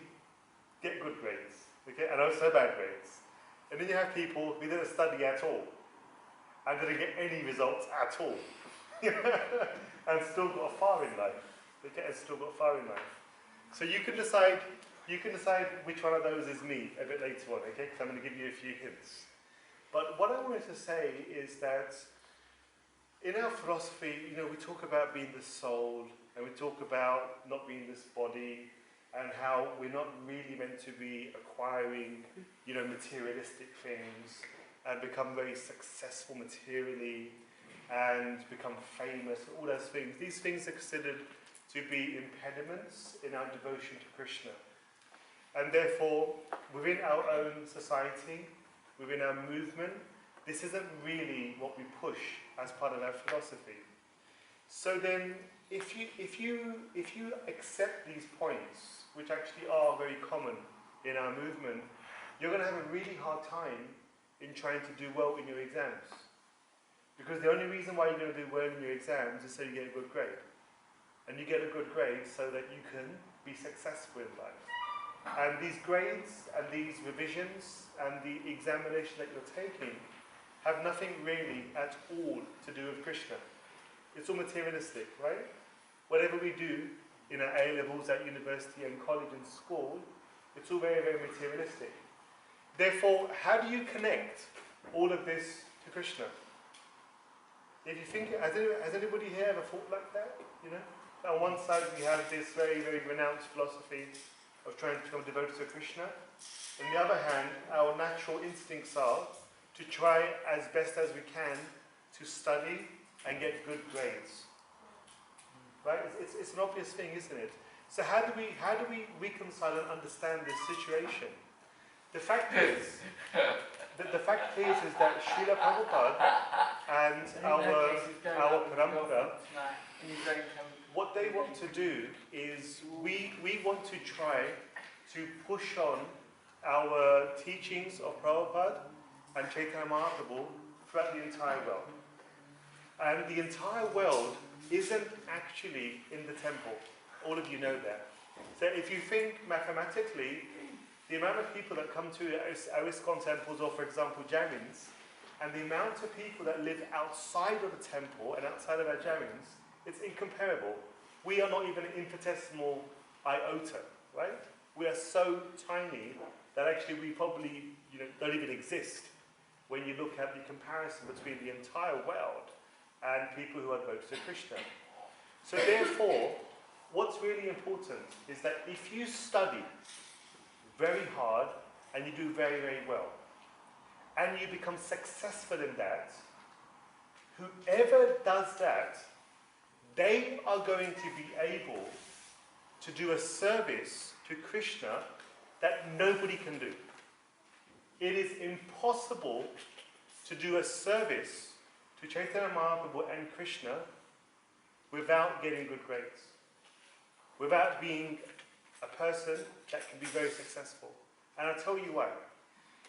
get good grades, okay? And also bad grades. And then you have people who don't study at all and didn't get any results at all. And still got a far in life. And still got far in life. So you can decide which one of those is me a bit later on, okay? Because I'm going to give you a few hints. But what I wanted to say is that in our philosophy, we talk about being the soul, and we talk about not being this body, and how we're not really meant to be acquiring, materialistic things, and become very successful materially, and become famous, all those things. These things are considered to be impediments in our devotion to Krishna. And therefore, within our own society, within our movement, this isn't really what we push as part of our philosophy. So then, if you accept these points, which actually are very common in our movement, you're going to have a really hard time in trying to do well in your exams. Because the only reason why you're going to do well in your exams is so you get a good grade. And you get a good grade so that you can be successful in life. And these grades and these revisions and the examination that you're taking have nothing really at all to do with Krishna. It's all materialistic, right? Whatever we do in our A-levels at university and college and school, it's all very, very materialistic. Therefore, how do you connect all of this to Krishna? If you think, has anybody here ever thought like that? On one side we have this very, very renounced philosophy of trying to become devoted to Krishna. On the other hand, our natural instincts are to try as best as we can to study and get good grades. Right? It's an obvious thing, isn't it? So how do we reconcile and understand this situation? The fact is that Srila Prabhupada and our Parampara, what they want to do is we want to try to push on our teachings of Prabhupada and Chaitanya Mahaprabhu throughout the entire world. And the entire world isn't actually in the temple. All of you know that. So if you think mathematically, the amount of people that come to our ISKCON temples, or for example Jamins, and the amount of people that live outside of the temple and outside of our Jamins, it's incomparable. We are not even an infinitesimal iota, right? We are so tiny that actually we probably don't even exist when you look at the comparison between the entire world and people who are devoted to Krishna. So therefore, what's really important is that if you study very hard and you do very, very well, and you become successful in that, whoever does that, they are going to be able to do a service to Krishna that nobody can do. It is impossible to do a service to Chaitanya Mahaprabhu and Krishna without getting good grades, without being a person that can be very successful. And I'll tell you why.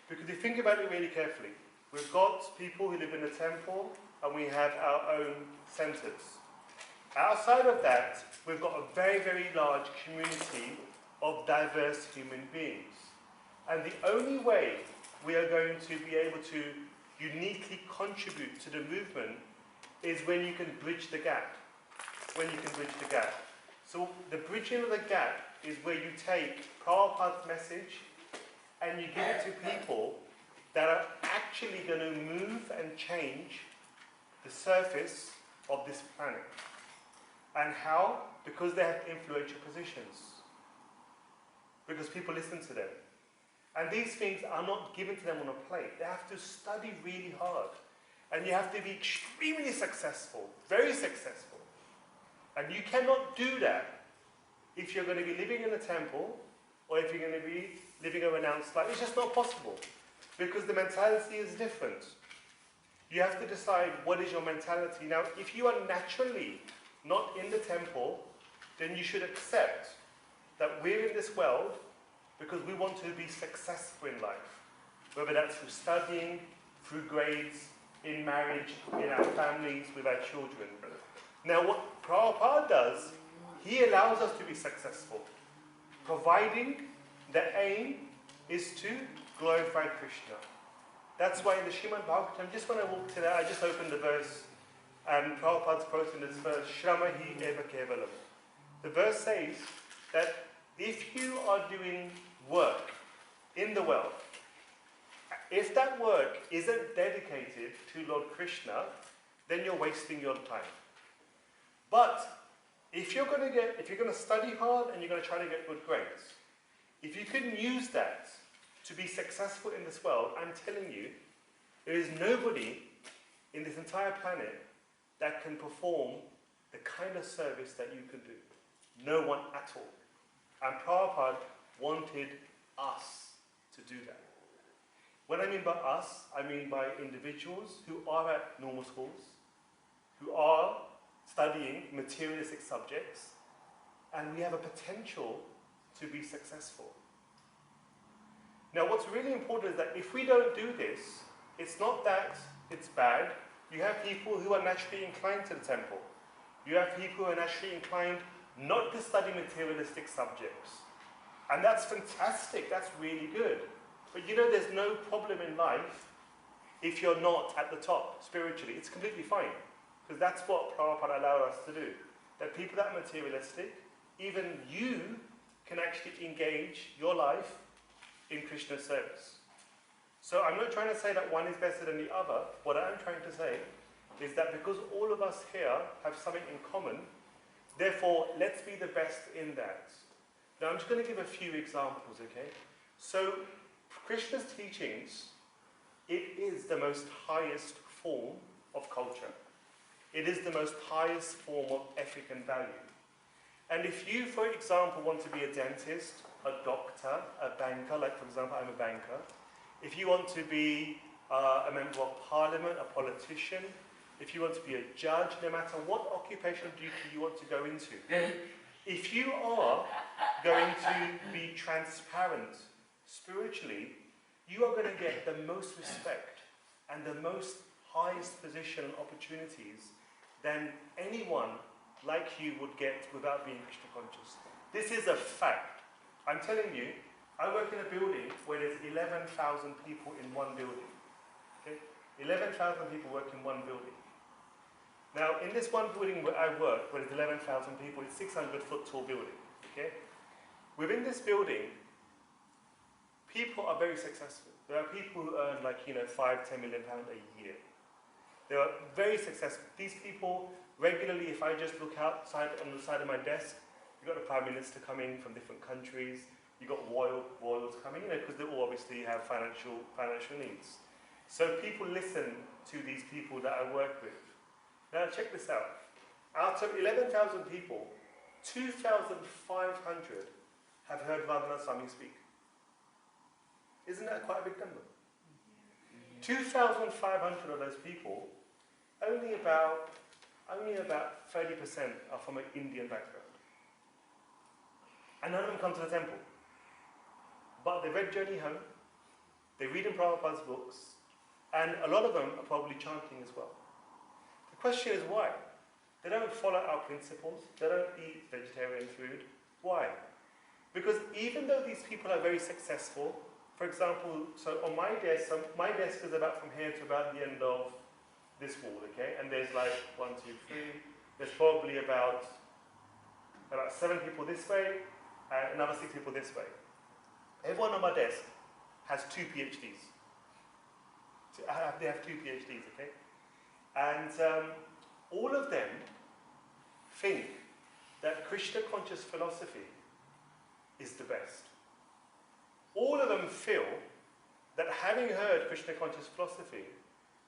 Because if you think about it really carefully, we've got people who live in the temple and we have our own centers. Outside of that, we've got a very, very large community of diverse human beings. And the only way we are going to be able to uniquely contribute to the movement is when you can bridge the gap. So the bridging of the gap is where you take Prabhupada's message and you give it to people that are actually going to move and change the surface of this planet. And how? Because they have influential positions. Because people listen to them. And these things are not given to them on a plate. They have to study really hard. And you have to be extremely successful, very successful. And you cannot do that if you're going to be living in a temple or if you're going to be living a renounced life. It's just not possible. Because the mentality is different. You have to decide what is your mentality. Now, if you are naturally not in the temple, then you should accept that we're in this world because we want to be successful in life. Whether that's through studying, through grades, in marriage, in our families, with our children. Now what Prabhupada does, he allows us to be successful, providing the aim is to glorify Krishna. That's why in the Srimad Bhagavatam, just when I walked in, I just opened the verse, and Prabhupada's quoting this verse, Shramahi eva kevalam. The verse says that if you are doing work in the world, if that work isn't dedicated to Lord Krishna, then you're wasting your time. But if you're going to study hard and you're going to try to get good grades, if you can use that to be successful in this world, I'm telling you, there is nobody in this entire planet that can perform the kind of service that you can do. No one at all. And Prabhupada wanted us to do that. When I mean by us, I mean by individuals who are at normal schools, who are studying materialistic subjects, and we have a potential to be successful. Now, what's really important is that if we don't do this, it's not that it's bad. You have people who are naturally inclined to the temple. You have people who are naturally inclined not to study materialistic subjects. And that's fantastic, that's really good. But you know, there's no problem in life if you're not at the top spiritually. It's completely fine. Because that's what Prabhupada allowed us to do. That people that are materialistic, even you can actually engage your life in Krishna's service. So I'm not trying to say that one is better than the other. What I'm trying to say is that because all of us here have something in common, therefore let's be the best in that. Now I'm just going to give a few examples, okay? So Krishna's teachings, it is the most highest form of culture. It is the most highest form of ethic and value. And if you, for example, want to be a dentist, a doctor, a banker, like for example, I'm a banker. If you want to be a member of parliament, a politician, if you want to be a judge, no matter what occupational duty you want to go into, if you are going to be transparent spiritually, you are going to get the most respect and the most highest position and opportunities than anyone like you would get without being Krishna conscious. This is a fact. I'm telling you, I work in a building where there's 11,000 people in one building. Okay? 11,000 people work in one building. Now, in this one building where I work, where there's 11,000 people, it's 600-foot tall building. Okay? Within this building, people are very successful. There are people who earn like, £5, 10 million a year. They are very successful. These people, regularly, if I just look outside on the side of my desk, you've got the Prime Minister coming from different countries, you've got royals coming, because they all obviously have financial needs. So people listen to these people that I work with. Now check this out. Out of 11,000 people, 2,500 have heard Radhanath Swami speak. Isn't that quite a big number? 2,500 of those people, only about 30% are from an Indian background. And none of them come to the temple. But they read Journey Home, they read in Prabhupada's books, and a lot of them are probably chanting as well. The question is why? They don't follow our principles, they don't eat vegetarian food. Why? Because even though these people are very successful, for example, so on my desk is about from here to about the end of this wall, okay? And there's like 1, 2, 3, there's probably about 7 people this way, and another 6 people this way. Everyone on my desk has 2 PhDs. So they have 2 PhDs, okay? And all of them think that Krishna conscious philosophy is the best. All of them feel that having heard Krishna conscious philosophy,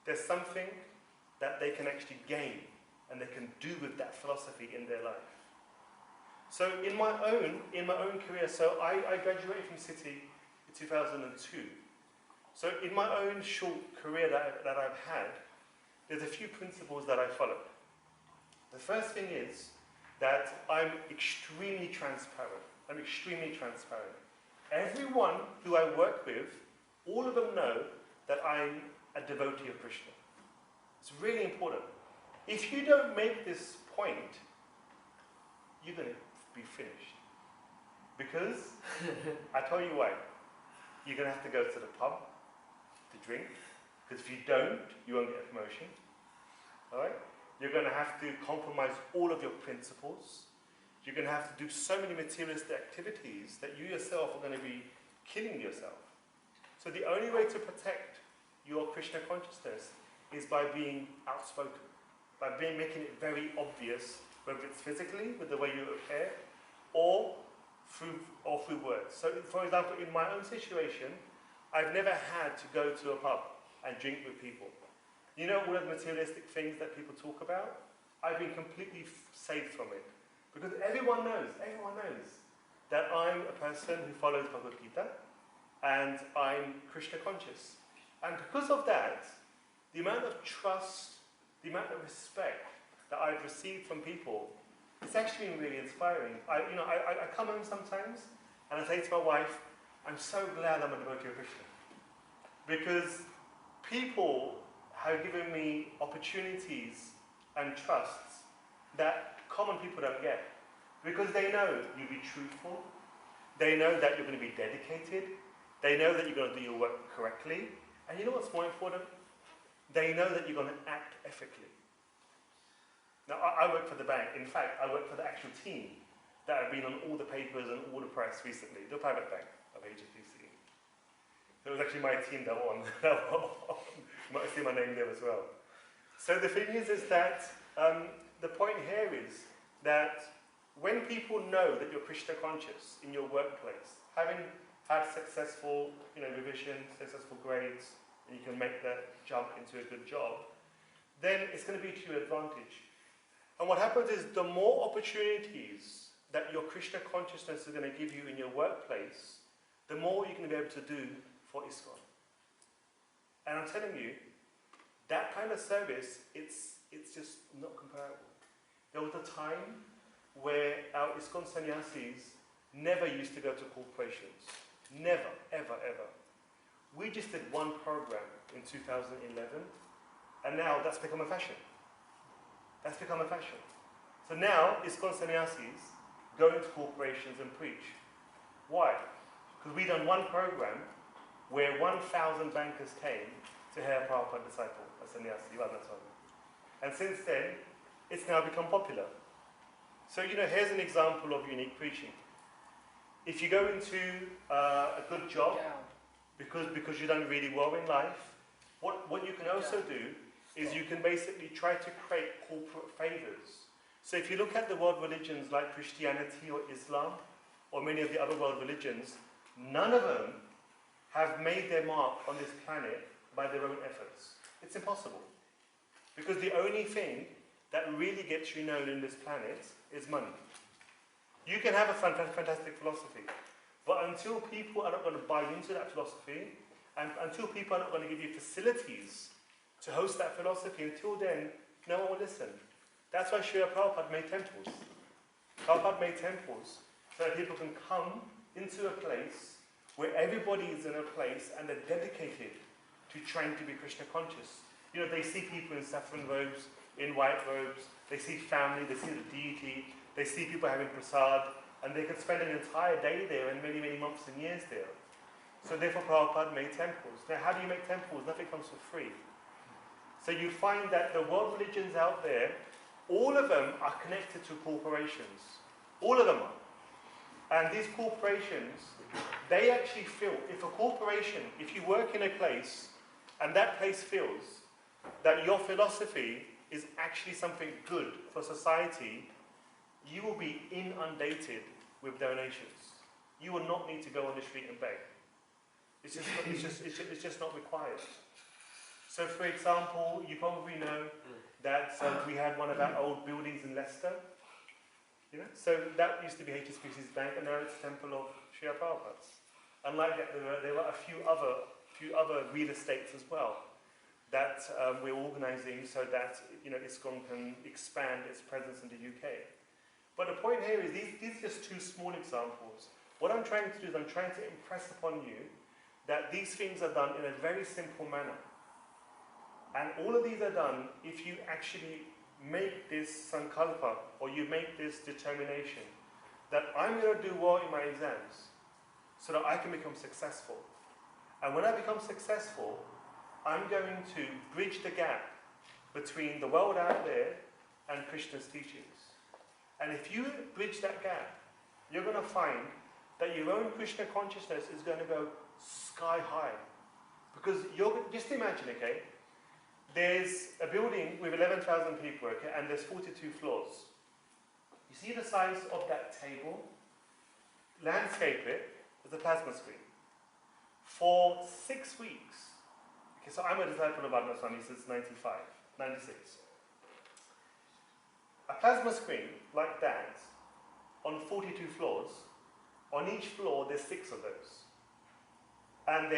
there's something that they can actually gain and they can do with that philosophy in their life. So in my own career, so I graduated from City in 2002. So in my own short career that I've had, there's a few principles that I followed. The first thing is that I'm extremely transparent. I'm extremely transparent. Everyone who I work with, all of them know that I'm a devotee of Krishna. It's really important. If you don't make this point, you're going to be finished. Because, I tell you why, you're going to have to go to the pub to drink, Because if you don't, you won't get a promotion. All right? You're going to have to compromise all of your principles. You're going to have to do so many materialistic activities that you yourself are going to be killing yourself. So the only way to protect your Krishna consciousness is by being outspoken, by making it very obvious, whether it's physically with the way you appear, or through words. So, for example, in my own situation, I've never had to go to a pub and drink with people. You know all of the materialistic things that people talk about? I've been completely saved from it. Because everyone knows that I'm a person who follows Bhagavad Gita, and I'm Krishna conscious. And because of that, the amount of trust, the amount of respect that I've received from people, it's actually been really inspiring. I come home sometimes and I say to my wife, I'm so glad I'm a devotee of Krishna. Because people have given me opportunities and trusts that common people don't get. Because they know you'll be truthful, they know that you're going to be dedicated, they know that you're going to do your work correctly, and you know what's more important? They know that you're going to act ethically. Now, I work for the bank. In fact, I work for the actual team that have been on all the papers and all the press recently, the private bank of HSBC. It was actually my team that won. You might see my name there as well. So the thing is that the point here is that when people know that you're Krishna conscious in your workplace, having had successful revision, successful grades, and you can make that jump into a good job, then it's going to be to your advantage. And what happens is the more opportunities that your Krishna consciousness is going to give you in your workplace, the more you're going to be able to do for ISKCON. And I'm telling you, that kind of service, it's just not comparable. There was a time where our ISKCON sannyasis never used to go to corporations. Never, ever, ever. We just did one program in 2011, and now that's become a fashion. That's become a fashion. So now, ISKCON sannyasis go into corporations and preach. Why? Because we done one program where 1,000 bankers came to hear Prabhupada disciple, a sannyasi, and since then, it's now become popular. So, here's an example of unique preaching. If you go into a good job, because you've done really well in life, what you can also do is you can basically try to create corporate favors. So if you look at the world religions like Christianity or Islam, or many of the other world religions, none of them have made their mark on this planet by their own efforts. It's impossible. Because the only thing that really gets you known in this planet is money. You can have a fantastic philosophy, but until people are not going to buy into that philosophy, and until people are not going to give you facilities to host that philosophy, until then, no one will listen. That's why Srila Prabhupada made temples. Prabhupada made temples so that people can come into a place where everybody is in a place and they're dedicated to trying to be Krishna conscious. They see people in saffron robes, in white robes, they see family, they see the deity, they see people having prasad, and they can spend an entire day there and many, many months and years there. So therefore Prabhupada made temples. Now how do you make temples? Nothing comes for free. So you find that the world religions out there, all of them are connected to corporations. All of them are. And these corporations, they actually feel, if you work in a place, and that place feels that your philosophy is actually something good for society, you will be inundated with donations. You will not need to go on the street and beg. It's just not required. So, for example, you probably know that we had one of our old buildings in Leicester. So that used to be HSBC's bank, and now it's the temple of Srila Prabhupada's. Unlike that, there were a few other real estates as well that we're organising so that ISKCON can expand its presence in the UK. But the point here is these are just two small examples. What I'm trying to do is I'm trying to impress upon you that these things are done in a very simple manner. And all of these are done if you actually make this sankalpa, or you make this determination that I'm going to do well in my exams so that I can become successful. And when I become successful, I'm going to bridge the gap between the world out there and Krishna's teachings. And if you bridge that gap, you're going to find that your own Krishna consciousness is going to go sky high. Because just imagine, okay, there's a building with 11,000 people, okay, and there's 42 floors. You see the size of that table? Landscape it as a plasma screen. For 6 weeks, okay, so I'm a disciple of Adnan Swami since 96. A plasma screen like that on 42 floors, on each floor there's 6 of those. And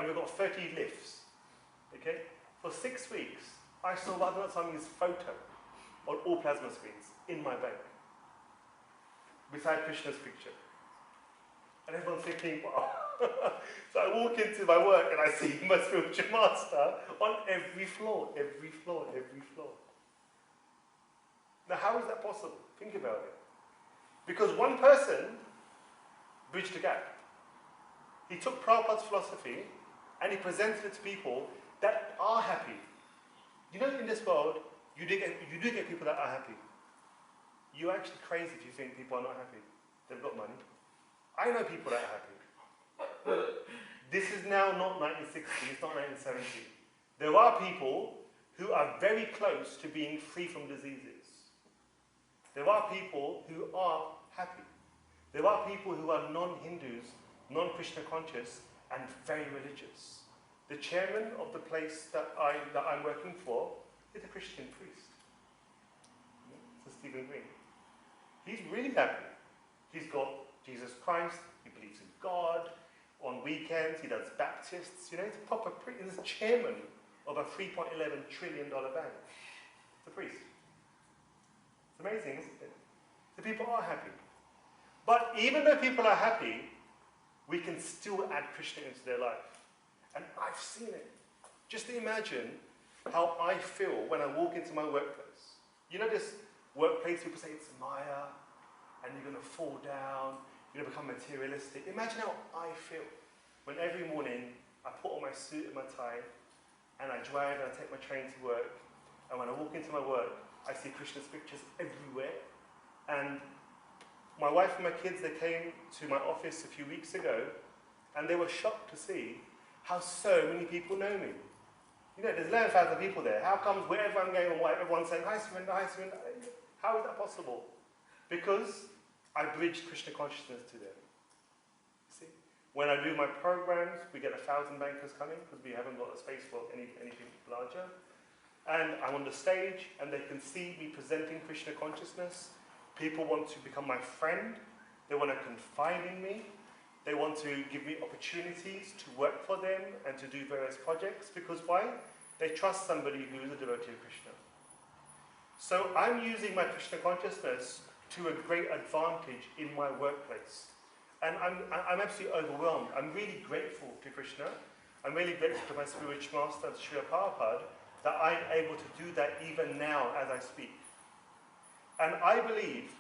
we've got 30 lifts. Okay? For 6 weeks, I saw Adnan Swami's photo on all plasma screens in my bank, beside Krishna's picture. And everyone's thinking, wow. So I walk into my work and I see my spiritual master on every floor, every floor, every floor. Now, how is that possible? Think about it. Because one person bridged the gap. He took Prabhupada's philosophy and he presented it to people that are happy. You know, in this world, you do get people that are happy. You're actually crazy if you think people are not happy. They've got money. I know people that are happy. This is now not 1960, it's not 1970. There are people who are very close to being free from diseases. There are people who are happy. There are people who are non-Hindus, non-Krishna conscious, and very religious. The chairman of the place that I'm working for is a Christian priest. Sir Stephen Green. He's really happy. He's got Jesus Christ, he believes in God. On weekends, he does Baptists. You know, he's a proper priest. He's the chairman of a $3.11 trillion bank. It's a priest. It's amazing, isn't it? The people are happy. But even though people are happy, we can still add Krishna into their life. And I've seen it. Just imagine how I feel when I walk into my workplace. You know this workplace, people say it's Maya, and you're going to fall down, you're going to become materialistic. Imagine how I feel when every morning I put on my suit and my tie, and I drive and I take my train to work, and when I walk into my work, I see Krishna's pictures everywhere. And my wife and my kids, they came to my office a few weeks ago, and they were shocked to see how so many people know me. You know, there's 11,000 people there. How comes wherever I'm going, everyone's saying, hi Surinder, hi Surinder. How is that possible? Because I bridged Krishna consciousness to them. See? When I do my programs, we get 1,000 bankers coming, because we haven't got a space for anything larger. And I'm on the stage, and they can see me presenting Krishna consciousness. People want to become my friend. They want to confide in me. They want to give me opportunities to work for them and to do various projects. Because why? They trust somebody who is a devotee of Krishna. So I'm using my Krishna consciousness to a great advantage in my workplace. And I'm absolutely overwhelmed. I'm really grateful to Krishna. I'm really grateful to my spiritual master, Srila Prabhupada, that I'm able to do that even now as I speak. And I believe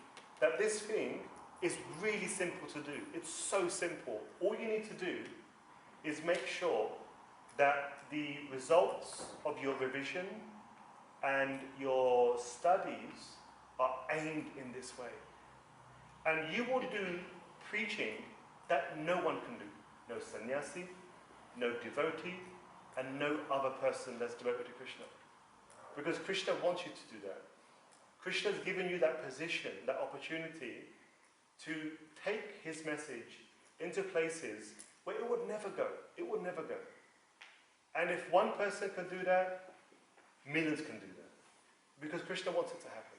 that this thing is really simple to do. It's so simple. All you need to do is make sure that the results of your revision and your studies are aimed in this way. And you will do preaching that no one can do. No sannyasi, no devotee, and no other person that's devoted to Krishna. Because Krishna wants you to do that. Krishna's given you that position, that opportunity to take his message into places where it would never go. It would never go. And if one person can do that, millions can do that. Because Krishna wants it to happen.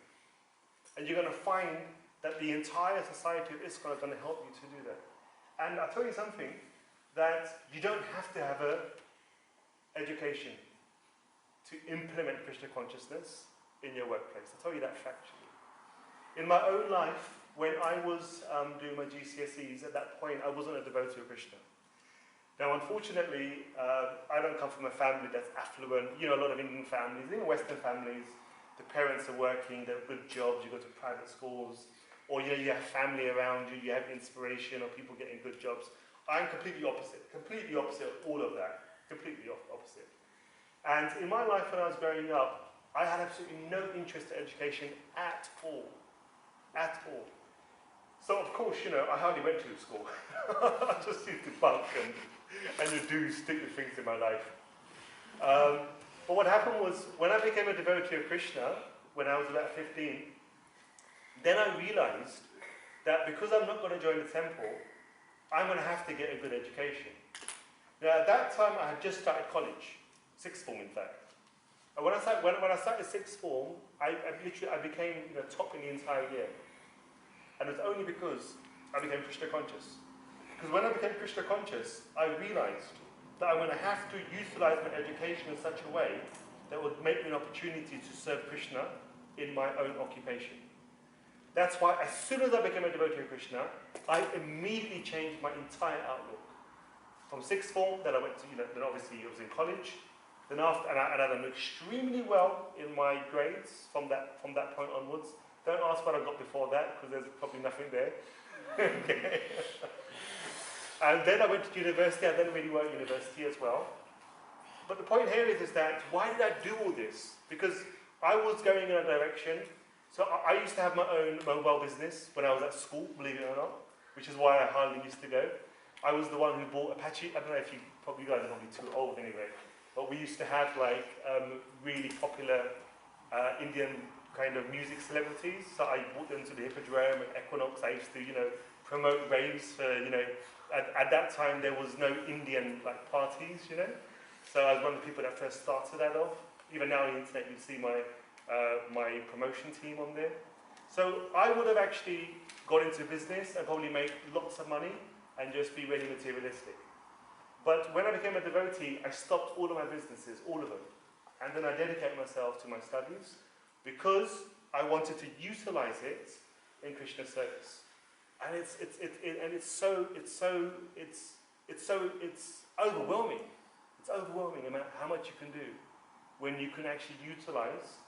And you're going to find that the entire society of ISKCON are going to help you to do that. And I'll tell you something, that you don't have to have an education to implement Krishna consciousness in your workplace. I'll tell you that factually. In my own life, when I was doing my GCSEs, at that point I wasn't a devotee of Krishna. Now unfortunately, I don't come from a family that's affluent. You know, a lot of Indian families, even Western families, the parents are working, they have good jobs, you go to private schools, or you know, you have family around you, you have inspiration, or people getting good jobs. I'm completely opposite of all of that. completely opposite. And in my life when I was growing up, I had absolutely no interest in education at all. At all. So of course, you know, I hardly went to school. I just used to bunk and do stupid things in my life. But what happened was, when I became a devotee of Krishna, when I was about 15, then I realized that because I'm not going to join the temple, I'm going to have to get a good education. Now at that time I had just started college, sixth form in fact. And when I started sixth form, I became top in the entire year. And it was only because I became Krishna conscious. Because when I became Krishna conscious, I realized that I'm going to have to utilize my education in such a way that would make me an opportunity to serve Krishna in my own occupation. That's why as soon as I became a devotee of Krishna, I immediately changed my entire outlook. From sixth form, then I went to, then obviously I was in college. Then after, and I done extremely well in my grades from that point onwards. Don't ask what I got before that, because there's probably nothing there. Okay. And then I went to university. I didn't really work at university as well. But the point here is that, why did I do all this? Because I was going in a direction. So I used to have my own mobile business when I was at school, believe it or not, which is why I hardly used to go. I was the one who bought Apache. I don't know if you guys are probably too old anyway. But we used to have like really popular Indian kind of music celebrities. So I brought them to the Hippodrome and Equinox. I used to, promote raves for, at that time there was no Indian like parties, So I was one of the people that first started that off. Even now on the internet you see my promotion team on there. So I would have actually got into business and probably made lots of money and just be really materialistic. But when I became a devotee, I stopped all of my businesses, all of them. And then I dedicated myself to my studies because I wanted to utilize it in Krishna service. And it's overwhelming. It's overwhelming about how much you can do when you can actually utilize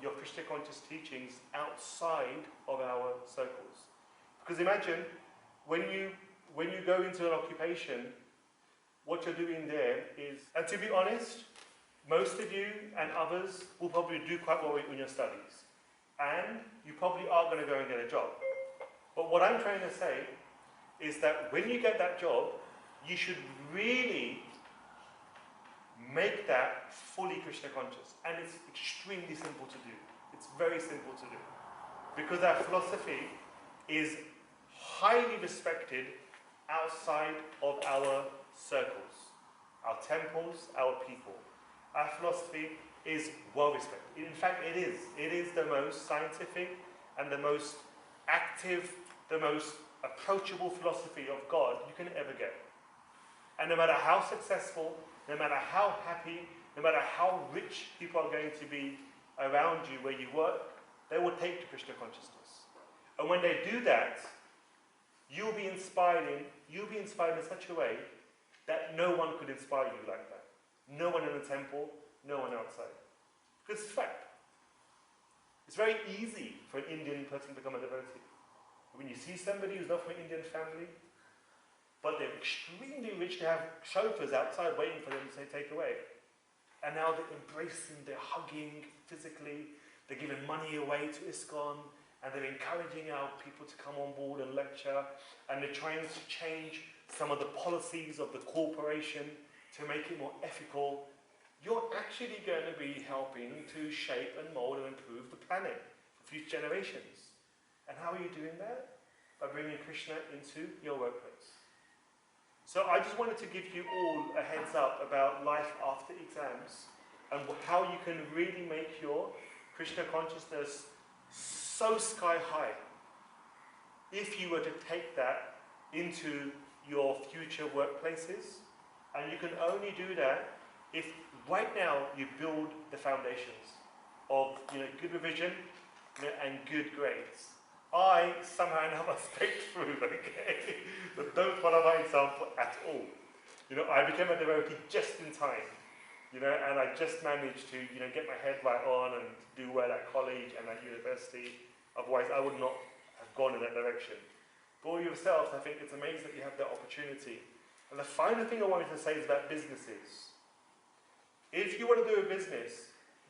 your Krishna conscious teachings outside of our circles. Because imagine when you go into an occupation, what you're doing there is, and to be honest, most of you and others will probably do quite well in your studies. And you probably are going to go and get a job. But what I'm trying to say is that when you get that job, you should really make that fully Krishna conscious. And it's extremely simple to do. It's very simple to do. Because our philosophy is highly respected outside of our circles, our temples, our people. Our philosophy is well respected. In fact, it is. It is the most scientific and the most active, the most approachable philosophy of God you can ever get. And no matter how successful, no matter how happy, no matter how rich people are going to be around you where you work, they will take to Krishna consciousness. And when they do that, you'll be inspired in such a way that no one could inspire you like that. No one in the temple, no one outside. Because it's a fact. It's very easy for an Indian person to become a devotee. When you see somebody who's not from an Indian family, but they're extremely rich, to have chauffeurs outside waiting for them to say, take away. And now they're embracing, they're hugging physically, they're giving money away to ISKCON, and they're encouraging our people to come on board and lecture, and they're trying to change some of the policies of the corporation to make it more ethical. You're actually going to be helping to shape and mold and improve the planet for future generations. And how are you doing that? By bringing Krishna into your workplace. So I just wanted to give you all a heads up about life after exams and how you can really make your Krishna consciousness so sky high if you were to take that into your future workplaces. And you can only do that if right now you build the foundations of good revision and good grades. I somehow or another stayed through, okay? But don't follow my example at all. I became a devotee just in time, and I just managed to, get my head right on and do well at college and at university. Otherwise, I would not have gone in that direction. For yourselves, I think it's amazing that you have that opportunity. And the final thing I wanted to say is about businesses. If you want to do a business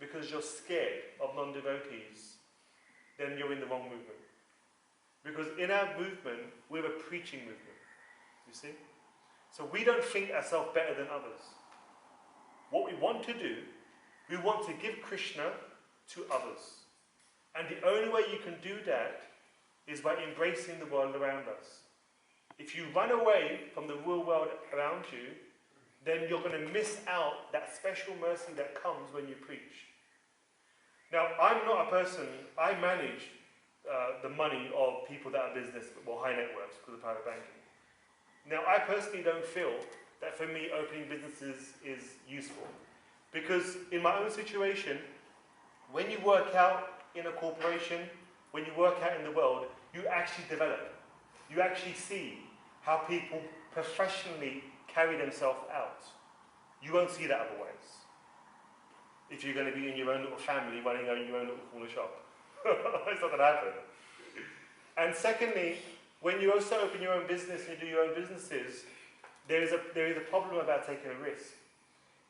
because you're scared of non-devotees, then you're in the wrong movement. Because in our movement, we're a preaching movement. You see? So we don't think ourselves better than others. What we want to do, we want to give Krishna to others. And the only way you can do that is by embracing the world around us. If you run away from the real world around you, then you're going to miss out that special mercy that comes when you preach. Now, I'm not a person, I manage the money of people that are business, well, high net worths because of private banking. Now, I personally don't feel that for me opening businesses is useful. Because in my own situation, when you work out in a corporation, when you work out in the world, you actually develop. You actually see how people professionally carry themselves out. You won't see that otherwise. If you're going to be in your own little family running your own little corner shop. It's not going to happen. And secondly, when you also open your own business and you do your own businesses, there is a problem about taking a risk.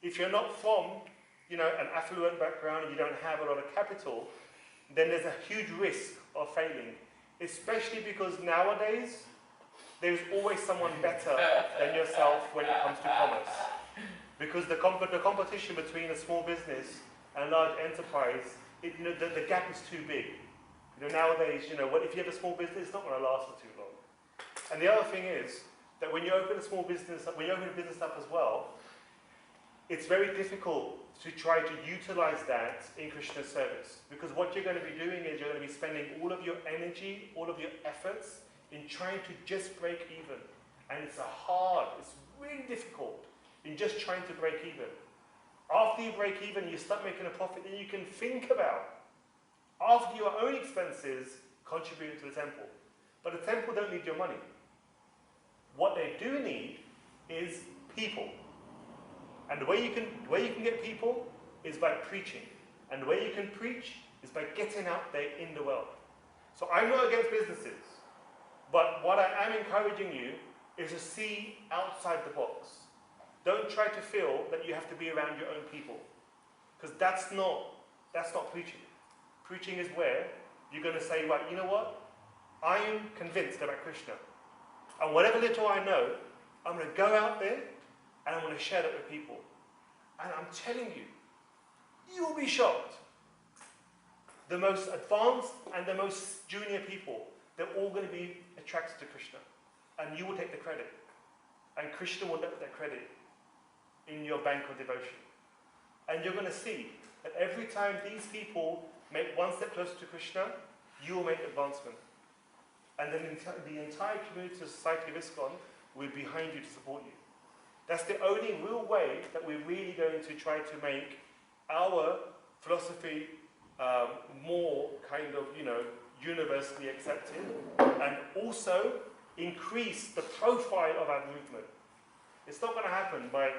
If you're not from, an affluent background and you don't have a lot of capital, then there's a huge risk of failing. Especially because nowadays, there's always someone better than yourself when it comes to commerce. Because the competition between a small business and a large enterprise, the gap is too big. Nowadays, if you have a small business, it's not going to last for too long. And the other thing is that when you open a business up as well, it's very difficult to try to utilize that in Krishna's service. Because what you're going to be doing is you're going to be spending all of your energy, all of your efforts in trying to just break even. And it's really difficult in just trying to break even. After you break even, you start making a profit, then you can think about, after your own expenses, contributing to the temple. But the temple don't need your money. What they do need is people. And the way you can get people is by preaching. And the way you can preach is by getting out there in the world. So I'm not against businesses. But what I am encouraging you is to see outside the box. Don't try to feel that you have to be around your own people. Because that's not preaching. Preaching is where you're going to say, right, you know what? I am convinced about Krishna. And whatever little I know, I'm going to go out there and I'm going to share that with people. And I'm telling you, you'll be shocked. The most advanced and the most junior people, they're all going to be attracted to Krishna. And you will take the credit. And Krishna will get that credit in your bank of devotion. And you're going to see that every time these people make one step closer to Krishna, you will make advancement. And then the entire community of Society of ISKCON will be behind you to support you. That's the only real way that we're really going to try to make our philosophy more kind of, universally accepted, and also increase the profile of our movement. It's not going to happen by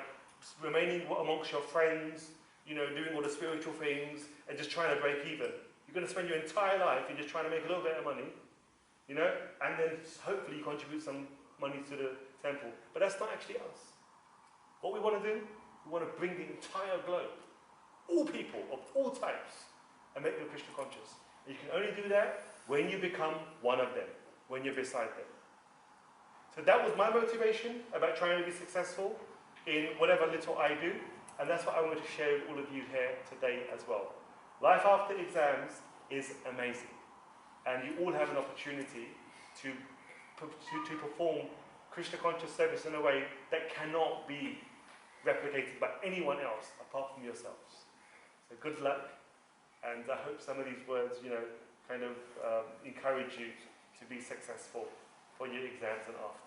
remaining amongst your friends, doing all the spiritual things, and just trying to break even. You're going to spend your entire life in just trying to make a little bit of money, and then hopefully contribute some money to the temple. But that's not actually us. What we want to do, we want to bring the entire globe, all people of all types, and make them Krishna conscious. And you can only do that when you become one of them, when you're beside them. So that was my motivation about trying to be successful in whatever little I do, and that's what I want to share with all of you here today as well. Life after exams is amazing, and you all have an opportunity to perform Krishna conscious service in a way that cannot be replicated by anyone else apart from yourselves. So good luck, and I hope some of these words, kind of encourage you to be successful for your exams and after.